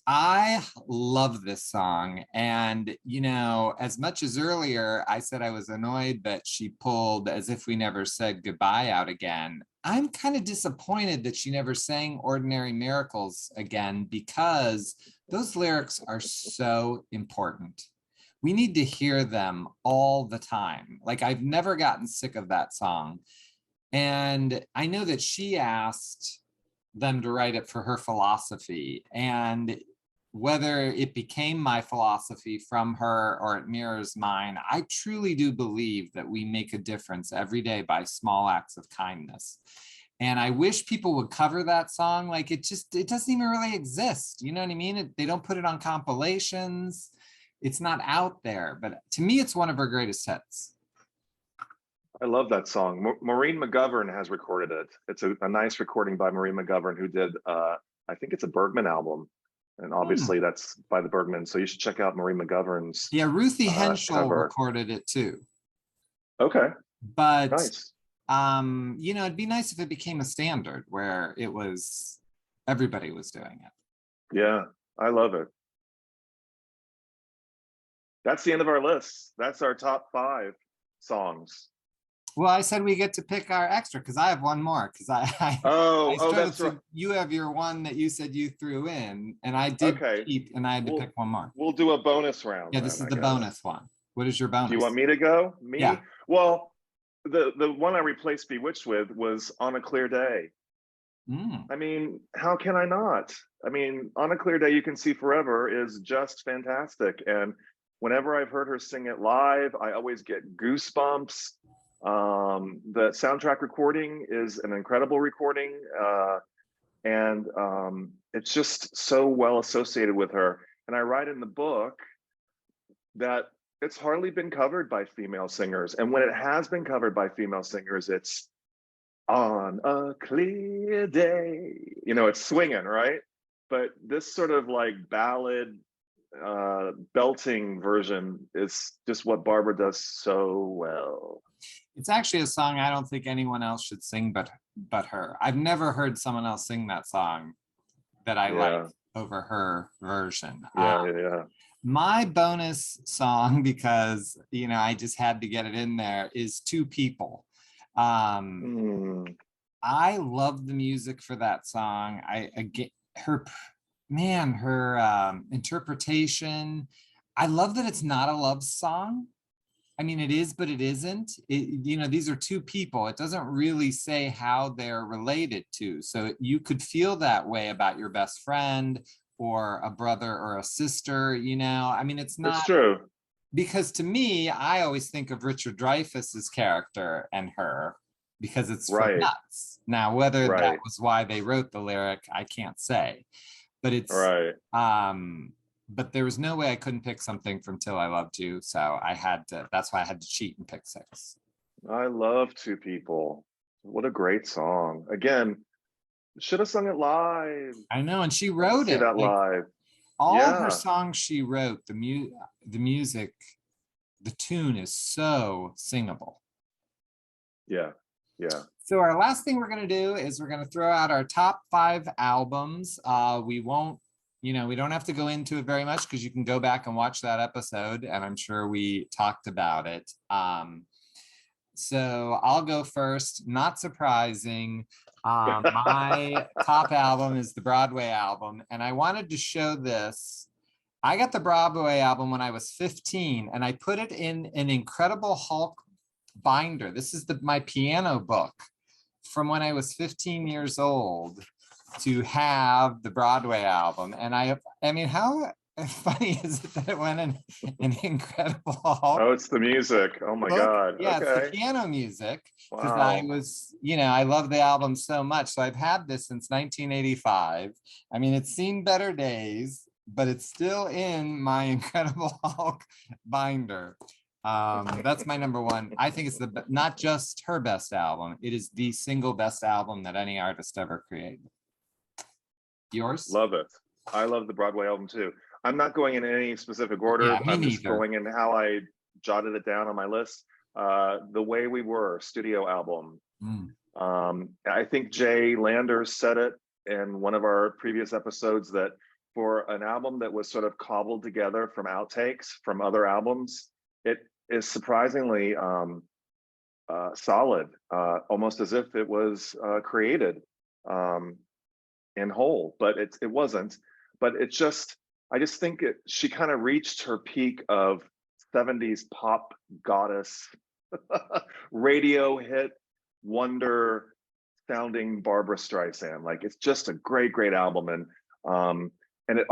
Speaker 1: I love this song. And, as much as earlier I said I was annoyed that she pulled As If We Never Said Goodbye out again, I'm kind of disappointed that she never sang Ordinary Miracles again, because those lyrics are so important. We need to hear them all the time. Like, I've never gotten sick of that song. And I know that she asked them to write it for her philosophy, and whether it became my philosophy from her or it mirrors mine, I truly do believe that we make a difference every day by small acts of kindness. And I wish people would cover that song. Like, it doesn't even really exist. You know what I mean? They don't put it on compilations. It's not out there, but to me, it's one of her greatest hits.
Speaker 2: I love that song. Maureen McGovern has recorded it. It's a nice recording by Maureen McGovern, who did, I think it's a Bergman album. And obviously that's by the Bergman. So you should check out Maureen McGovern's.
Speaker 1: Yeah, Ruthie Henschel recorded it too.
Speaker 2: Okay.
Speaker 1: But
Speaker 2: nice.
Speaker 1: you know, it'd be nice if it became a standard where it was, everybody was doing it.
Speaker 2: Yeah, I love it. That's the end of our list. That's our top 5 songs.
Speaker 1: Well, I said we get to pick our extra because I have one more because I
Speaker 2: Oh,
Speaker 1: struggled.
Speaker 2: that's
Speaker 1: So
Speaker 2: right.
Speaker 1: you have your one that you said you threw in, and I did
Speaker 2: Okay.
Speaker 1: cheat, and I had to pick one more.
Speaker 2: We'll do a bonus round.
Speaker 1: Yeah,
Speaker 2: then,
Speaker 1: this is
Speaker 2: I
Speaker 1: the
Speaker 2: guess.
Speaker 1: bonus one. What is your bonus?
Speaker 2: Do you want me to go? Me?
Speaker 1: Yeah.
Speaker 2: Well, the one I replaced Bewitched with was On a Clear Day. I mean, how can I not? I mean, On a Clear Day You Can See Forever is just fantastic. And whenever I've heard her sing it live, I always get goosebumps. The soundtrack recording is an incredible recording. And it's just so well associated with her. And I write in the book that it's hardly been covered by female singers. And when it has been covered by female singers, it's on a clear day. You know, it's swinging, right? But this sort of like ballad, belting version is just what Barbra does so well.
Speaker 1: It's actually a song I don't think anyone else should sing but her. I've never heard someone else sing that song that I like over her version.
Speaker 2: Yeah.
Speaker 1: My bonus song, because you know I just had to get it in there, is Two People. I love the music for that song. I get her, man, her interpretation. I love that it's not a love song. I mean, it is, but it isn't. You know, these are two people. It doesn't really say how they're related to. So you could feel that way about your best friend or a brother or a sister, you know. I mean, it's not.
Speaker 2: It's true.
Speaker 1: Because to me, I always think of Richard Dreyfuss's character and her because it's for nuts. Now, whether that was why they wrote the lyric, I can't say. But it's but there was no way I couldn't pick something from Till I Loved You. So I had to, that's why I had to cheat and pick 6.
Speaker 2: I love Two People. What a great song. Again, should have sung it live.
Speaker 1: I know, and she wrote it.
Speaker 2: That live.
Speaker 1: All her songs she wrote, the music, the tune is so singable.
Speaker 2: Yeah.
Speaker 1: So our last thing we're going to do is we're going to throw out our top 5 albums. We won't, you know, we don't have to go into it very much because you can go back and watch that episode, and I'm sure we talked about it. So I'll go first. Not surprising. My top album is the Broadway album, and I wanted to show this. I got the Broadway album when I was 15, and I put it in an Incredible Hulk binder. This is my piano book from when I was 15 years old to have the Broadway album. And I mean, how funny is it that it went in an Incredible Hulk?
Speaker 2: Oh, it's the music. Oh my God.
Speaker 1: Yeah, it's the piano music. Because I was, you know, I love the album so much. So I've had this since 1985. I mean, it's seen better days, but it's still in my Incredible Hulk binder. That's my number 1. I think it's not just her best album. It is the single best album that any artist ever created. Yours?
Speaker 2: Love it. I love the Broadway album too. I'm not going in any specific order.
Speaker 1: Yeah,
Speaker 2: I'm just going in how I jotted it down on my list. The Way We Were studio album. I think Jay Landers said it in one of our previous episodes that for an album that was sort of cobbled together from outtakes from other albums, it is surprisingly solid, almost as if it was created in whole, but it wasn't. But it's just, I just think she kind of reached her peak of 70s pop goddess, radio hit, wonder sounding Barbra Streisand. Like, it's just a great album. And it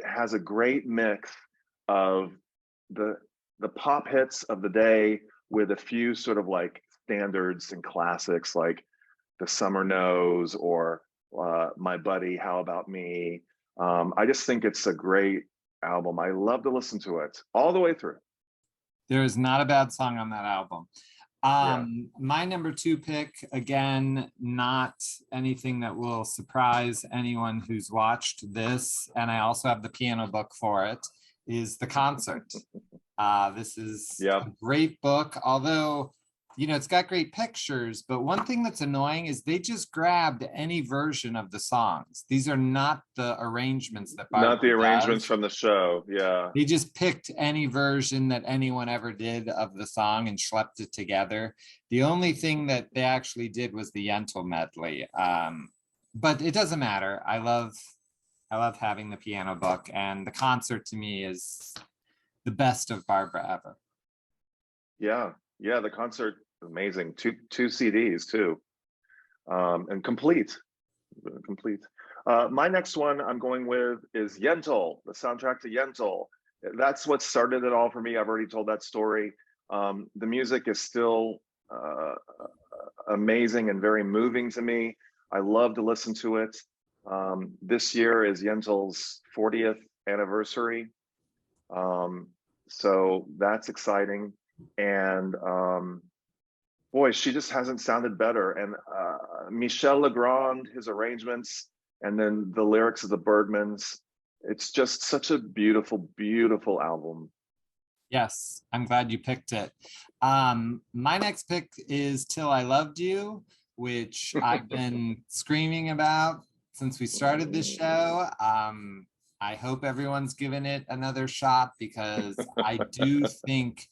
Speaker 2: has a great mix of the pop hits of the day with a few sort of like standards and classics like The Summer Knows or My Buddy, How About Me. I just think it's a great album. I love to listen to it all the way through.
Speaker 1: There is not a bad song on that album. My number 2 pick, again, not anything that will surprise anyone who's watched this, and I also have the piano book for it, is The Concert. This is a great book, although you know, it's got great pictures, but one thing that's annoying is they just grabbed any version of the songs. These are not the arrangements that
Speaker 2: Not the
Speaker 1: Barbara
Speaker 2: arrangements
Speaker 1: does.
Speaker 2: from the show. Yeah.
Speaker 1: They just picked any version that anyone ever did of the song and schlepped it together. The only thing that they actually did was the Yentl medley. But it doesn't matter. I love having the piano book, and the concert to me is the best of Barbara ever.
Speaker 2: Yeah. Yeah. The concert, amazing. Two CDs too. And complete. My next one I'm going with is Yentl, the soundtrack to Yentl. That's what started it all for me. I've already told that story. The music is still amazing and very moving to me. I love to listen to it. This year is Yentl's 40th anniversary. So that's exciting. And boy, she just hasn't sounded better. And Michel Legrand, his arrangements, and then the lyrics of the Bergmans. It's just such a beautiful, beautiful album.
Speaker 1: Yes, I'm glad you picked it. My next pick is Till I Loved You, which I've been screaming about since we started this show. I hope everyone's given it another shot because I do think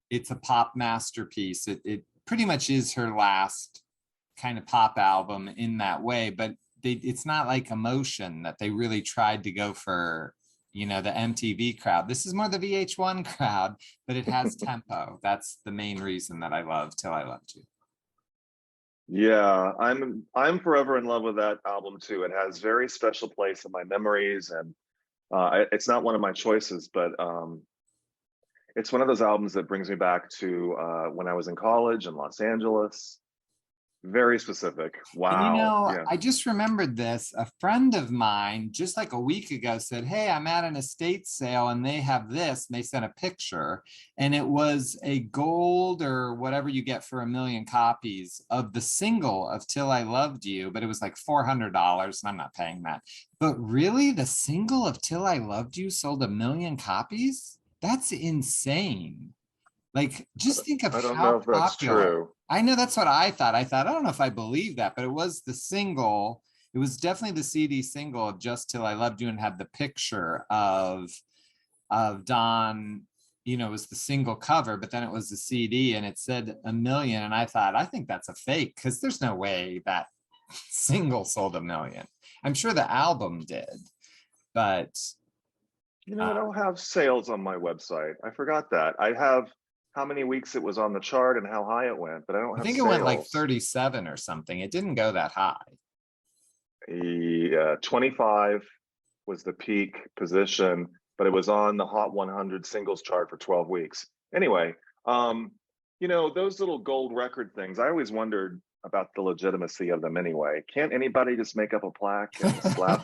Speaker 1: it's a pop masterpiece. It pretty much is her last kind of pop album in that way, but it's not like Emotion that they really tried to go for, you know, the MTV crowd. This is more the VH1 crowd, but it has tempo. That's the main reason that I love Till I Loved You.
Speaker 2: Yeah, I'm forever in love with that album too. It has very special place in my memories, and it's not one of my choices, but it's one of those albums that brings me back to when I was in college in Los Angeles. Very specific.
Speaker 1: And you
Speaker 2: Wow.
Speaker 1: know,
Speaker 2: Yeah.
Speaker 1: I just remembered this. A friend of mine just like a week ago said, "Hey, I'm at an estate sale and they have this." And they sent a picture, and it was a gold or whatever you get for 1,000,000 copies of the single of Till I Loved You, but it was like $400, and I'm not paying that. But really, the single of Till I Loved You sold 1,000,000 copies? That's insane. Like, just think of
Speaker 2: I don't know
Speaker 1: how
Speaker 2: if that's
Speaker 1: popular.
Speaker 2: true.
Speaker 1: I know that's what I thought. I don't know if I believe that, but it was the single. It was definitely the CD single of Just Till I Loved You, and had the picture of Don, you know, it was the single cover, but then it was the CD and it said 1,000,000. And I thought, I think that's a fake because there's no way that single sold 1,000,000. I'm sure the album did, but
Speaker 2: You know, I don't have sales on my website. I forgot that. I have how many weeks it was on the chart and how high it went, but I don't
Speaker 1: I
Speaker 2: have
Speaker 1: think it went like
Speaker 2: sales.
Speaker 1: 37 or something. It didn't go that high.
Speaker 2: 25 was the peak position, but it was on the Hot 100 singles chart for 12 weeks. Anyway, you know, those little gold record things, I always wondered about the legitimacy of them anyway. Can't anybody just make up a plaque and slap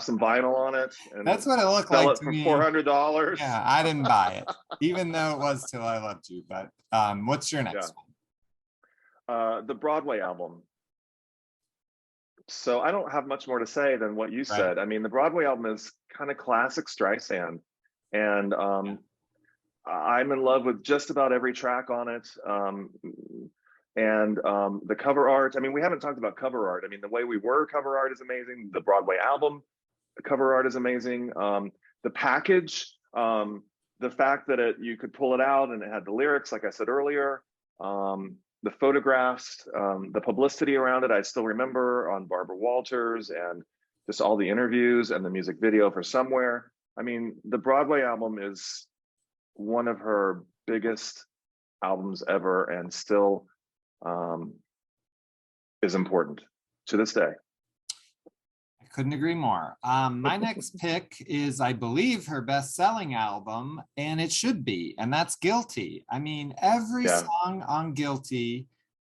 Speaker 2: some vinyl on it and
Speaker 1: That's what it looked
Speaker 2: sell
Speaker 1: like
Speaker 2: it
Speaker 1: to
Speaker 2: for
Speaker 1: me.
Speaker 2: $400?
Speaker 1: Yeah, I didn't buy it, even though it was Till I Loved You. But what's your next
Speaker 2: one? The Broadway album. So I don't have much more to say than what you said. I mean, the Broadway album is kind of classic Streisand, and I'm in love with just about every track on it. And the cover art, I mean, we haven't talked about cover art. I mean, The Way We Were cover art is amazing. The Broadway album, the cover art is amazing. The package, the fact that you could pull it out and it had the lyrics, like I said earlier, the photographs, the publicity around it, I still remember on Barbara Walters, and just all the interviews and the music video for Somewhere. I mean, the Broadway album is one of her biggest albums ever, and still is important to this day.
Speaker 1: I couldn't agree more. My next pick is, I believe, her best-selling album, and it should be, and that's Guilty. I mean, every song on Guilty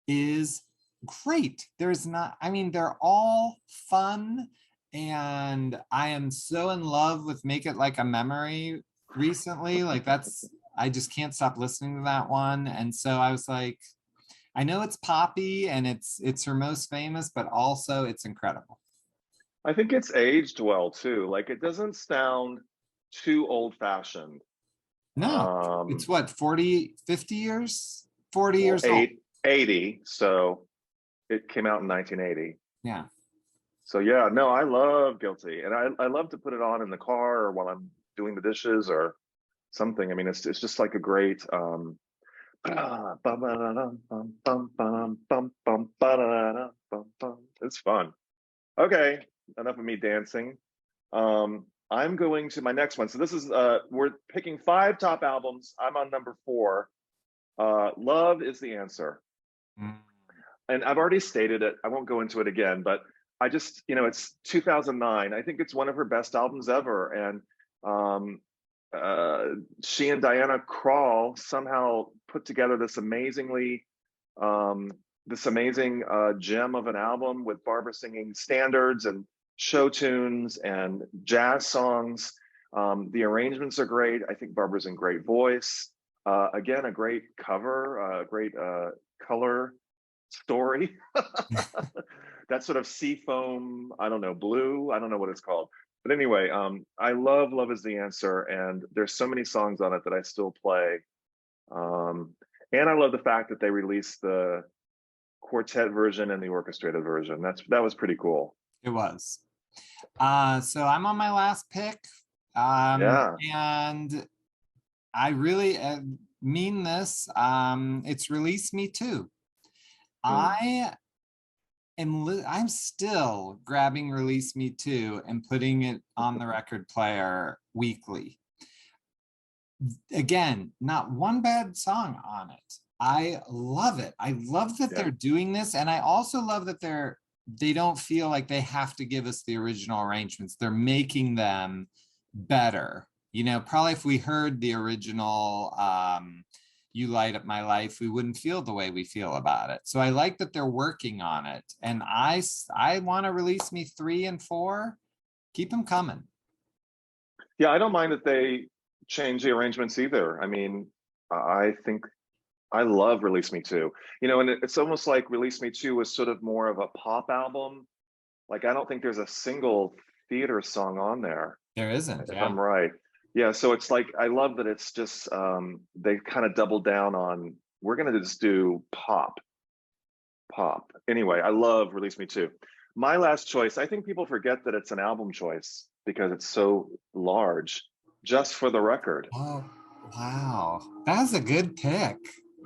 Speaker 1: is great. There's not, I mean, they're all fun, and I am so in love with Make It Like a Memory recently. Like, that's, I just can't stop listening to that one. And so I was like, I know it's poppy and it's her most famous, but also it's incredible.
Speaker 2: I think it's aged well too. Like, it doesn't sound too old-fashioned.
Speaker 1: No, it's what, 40, 50 years? years old.
Speaker 2: 80, so it came out in 1980.
Speaker 1: Yeah.
Speaker 2: So yeah, no, I love Guilty, and I love to put it on in the car or while I'm doing the dishes or something. I mean, it's just like a great it's fun. Okay, enough of me dancing. I'm going to my next one. So this is we're picking 5 top albums. I'm on number 4. Love is the Answer.
Speaker 1: Mm.
Speaker 2: And I've already stated it. I won't go into it again, but I just, it's 2009. I think it's one of her best albums ever. And she and Diana Krall somehow put together this amazing gem of an album with Barbra singing standards and show tunes and jazz songs. The arrangements are great. I think Barbra's in great voice. Again, a great cover, a great color story. That sort of seafoam, I don't know, blue, I don't know what it's called. But anyway, I love Love is the Answer, and there's so many songs on it that I still play. And I love the fact that they released the quartet version and the orchestrated version. That was pretty cool.
Speaker 1: It was. So I'm on my last pick.
Speaker 2: Yeah.
Speaker 1: And I really mean this. It's Release Me Too. I'm still grabbing Release Me Too and putting it on the record player weekly. Again, not one bad song on it. I love it. I love that they're doing this, and I also love that they don't feel like they have to give us the original arrangements. They're making them better. Probably if we heard the original You Light Up My Life, we wouldn't feel the way we feel about it. So I like that they're working on it. And I want to Release Me 3 and 4. Keep them coming.
Speaker 2: Yeah, I don't mind that they change the arrangements either. I mean, I think I love Release Me Too. And it's almost like Release Me Too was sort of more of a pop album. Like, I don't think there's a single theater song on there.
Speaker 1: There isn't,
Speaker 2: if I'm right. Yeah, so it's like, I love that it's just, they kind of doubled down on, we're going to just do pop. Anyway, I love Release Me Too. My last choice, I think people forget that it's an album choice because it's so large. Just for the Record.
Speaker 1: Oh, wow. That's a good pick.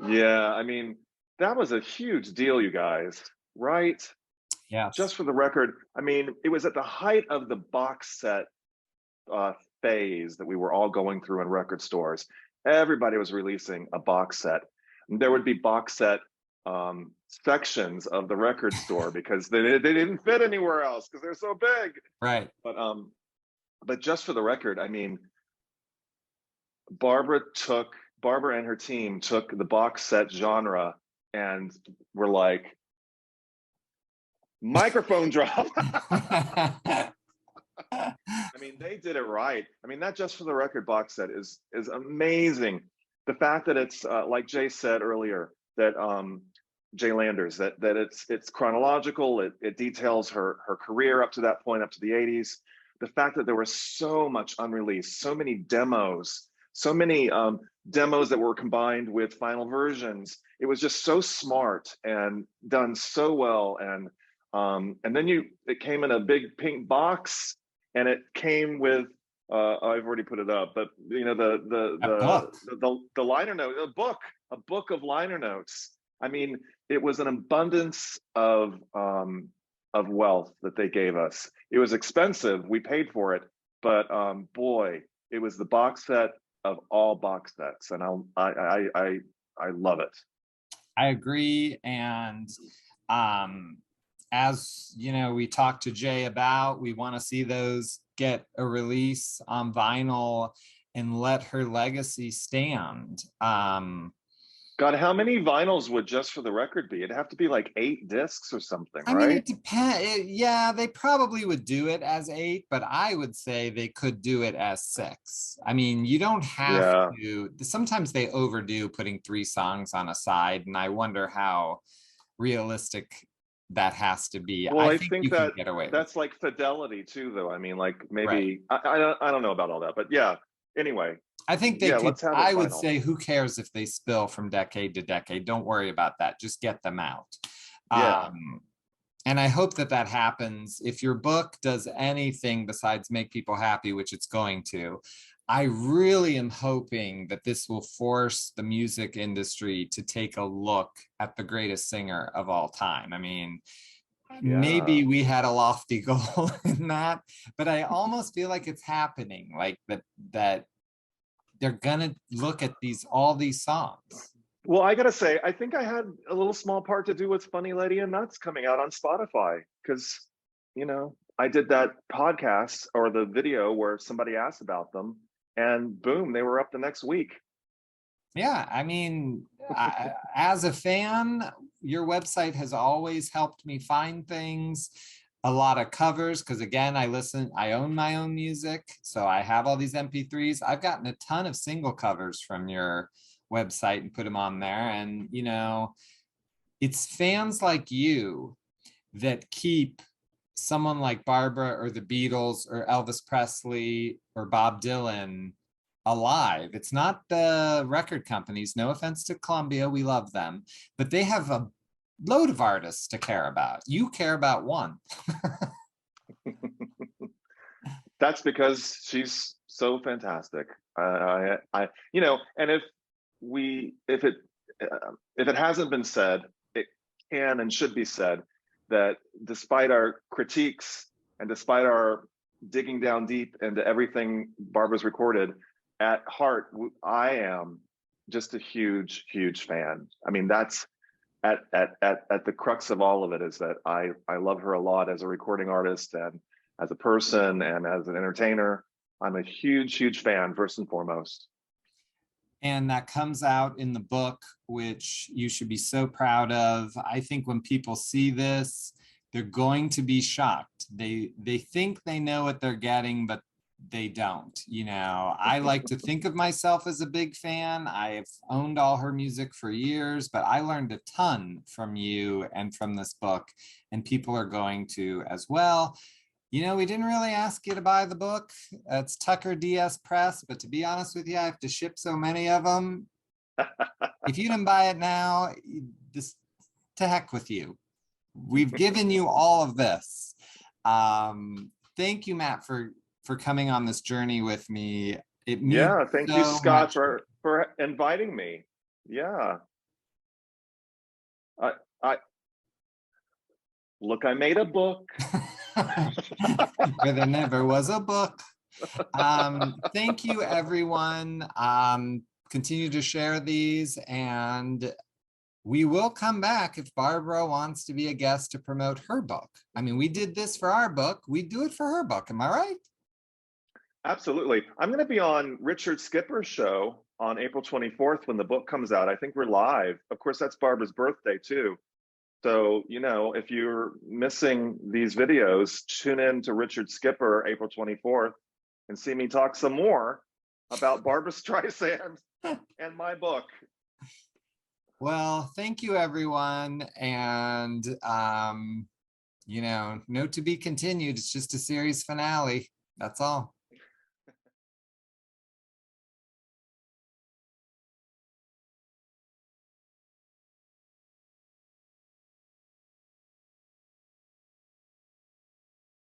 Speaker 2: Yeah, I mean, that was a huge deal, you guys, right?
Speaker 1: Yes.
Speaker 2: Just for the Record. I mean, it was at the height of the box set phase that we were all going through in record stores. Everybody was releasing a box set. And there would be box set sections of the record store because they didn't fit anywhere else because they're so big.
Speaker 1: Right.
Speaker 2: But Just for the Record, I mean, Barbra and her team took the box set genre and were like, microphone drop. I mean, they did it right. I mean, that Just for the Record box set is amazing. The fact that it's like Jay said earlier, that Jay Landers, that it's chronological. It details her career up to that point, up to the 80s. The fact that there was so much unreleased, so many demos, that were combined with final versions. It was just so smart and done so well. And then it came in a big pink box, and it came with I've already put it up, but the liner note, a book of liner notes. I mean, it was an abundance of wealth that they gave us. It was expensive. We paid for it, but boy, it was the box set of all box sets, and I love it.
Speaker 1: I agree, and as we talked to Jay about, we want to see those get a release on vinyl and let her legacy stand.
Speaker 2: God, how many vinyls would Just for the Record be? It'd have to be like 8 discs or something, right?
Speaker 1: I mean, it depends. Yeah, they probably would do it as 8, but I would say they could do it as 6. I mean, you don't have to. Sometimes they overdo putting 3 songs on a side, and I wonder how realistic that has to be.
Speaker 2: Well, I think
Speaker 1: you
Speaker 2: that
Speaker 1: can get away
Speaker 2: that's like fidelity too, though. I mean, like maybe right. I don't know about all that, but yeah. Anyway,
Speaker 1: I think they
Speaker 2: Yeah,
Speaker 1: could,
Speaker 2: let's have it
Speaker 1: I would
Speaker 2: vinyl.
Speaker 1: say, who cares if they spill from decade to decade? Don't worry about that. Just get them out.
Speaker 2: Yeah.
Speaker 1: And I hope that that happens. If your book does anything besides make people happy, which it's going to, I really am hoping that this will force the music industry to take a look at the greatest singer of all time. I mean,
Speaker 2: Yeah.
Speaker 1: maybe we had a lofty goal in that, but I almost feel like it's happening, like that they're gonna look at all these songs.
Speaker 2: Well, I gotta say, I think I had a little small part to do with Funny Lady and Nuts coming out on Spotify because, I did that podcast or the video where somebody asked about them, and boom, they were up the next week.
Speaker 1: Yeah, I mean, as a fan, your website has always helped me find things, a lot of covers, because again, I own my own music, so I have all these MP3s. I've gotten a ton of single covers from your website and put them on there. And, it's fans like you that keep someone like Barbra or the Beatles or Elvis Presley or Bob Dylan alive. It's not the record companies, no offense to Columbia, we love them, but they have a load of artists to care about. You care about one.
Speaker 2: That's because she's so fantastic. And if it hasn't been said, it can and should be said that despite our critiques and despite our digging down deep into everything Barbara's recorded, at heart, I am just a huge, huge fan. I mean, that's at the crux of all of it, is that I love her a lot as a recording artist and as a person and as an entertainer. I'm a huge, huge fan, first and foremost.
Speaker 1: And that comes out in the book, which you should be so proud of. I think when people see this, they're going to be shocked. They think they know what they're getting, but they don't. I like to think of myself as a big fan. I've owned all her music for years, but I learned a ton from you and from this book, and people are going to as well. We didn't really ask you to buy the book. It's Tucker DS Press, but to be honest with you, I have to ship so many of them. If you didn't buy it now, just to heck with you. We've given you all of this. Thank you, Matt, for coming on this journey with me. It means
Speaker 2: Thank
Speaker 1: so
Speaker 2: you, Scott,
Speaker 1: much.
Speaker 2: for inviting me. Yeah. I look, I made a book.
Speaker 1: Where there never was a book. Thank you, everyone. Continue to share these, and we will come back if Barbra wants to be a guest to promote her book. I mean, we did this for our book. We do it for her book. Am I right?
Speaker 2: Absolutely. I'm going to be on Richard Skipper's show on April 24th when the book comes out. I think we're live. Of course, that's Barbra's birthday too. So, if you're missing these videos, tune in to Richard Skipper April 24th and see me talk some more about Barbra Streisand and my book.
Speaker 1: Well, thank you, everyone. And, note to be continued. It's just a series finale. That's all.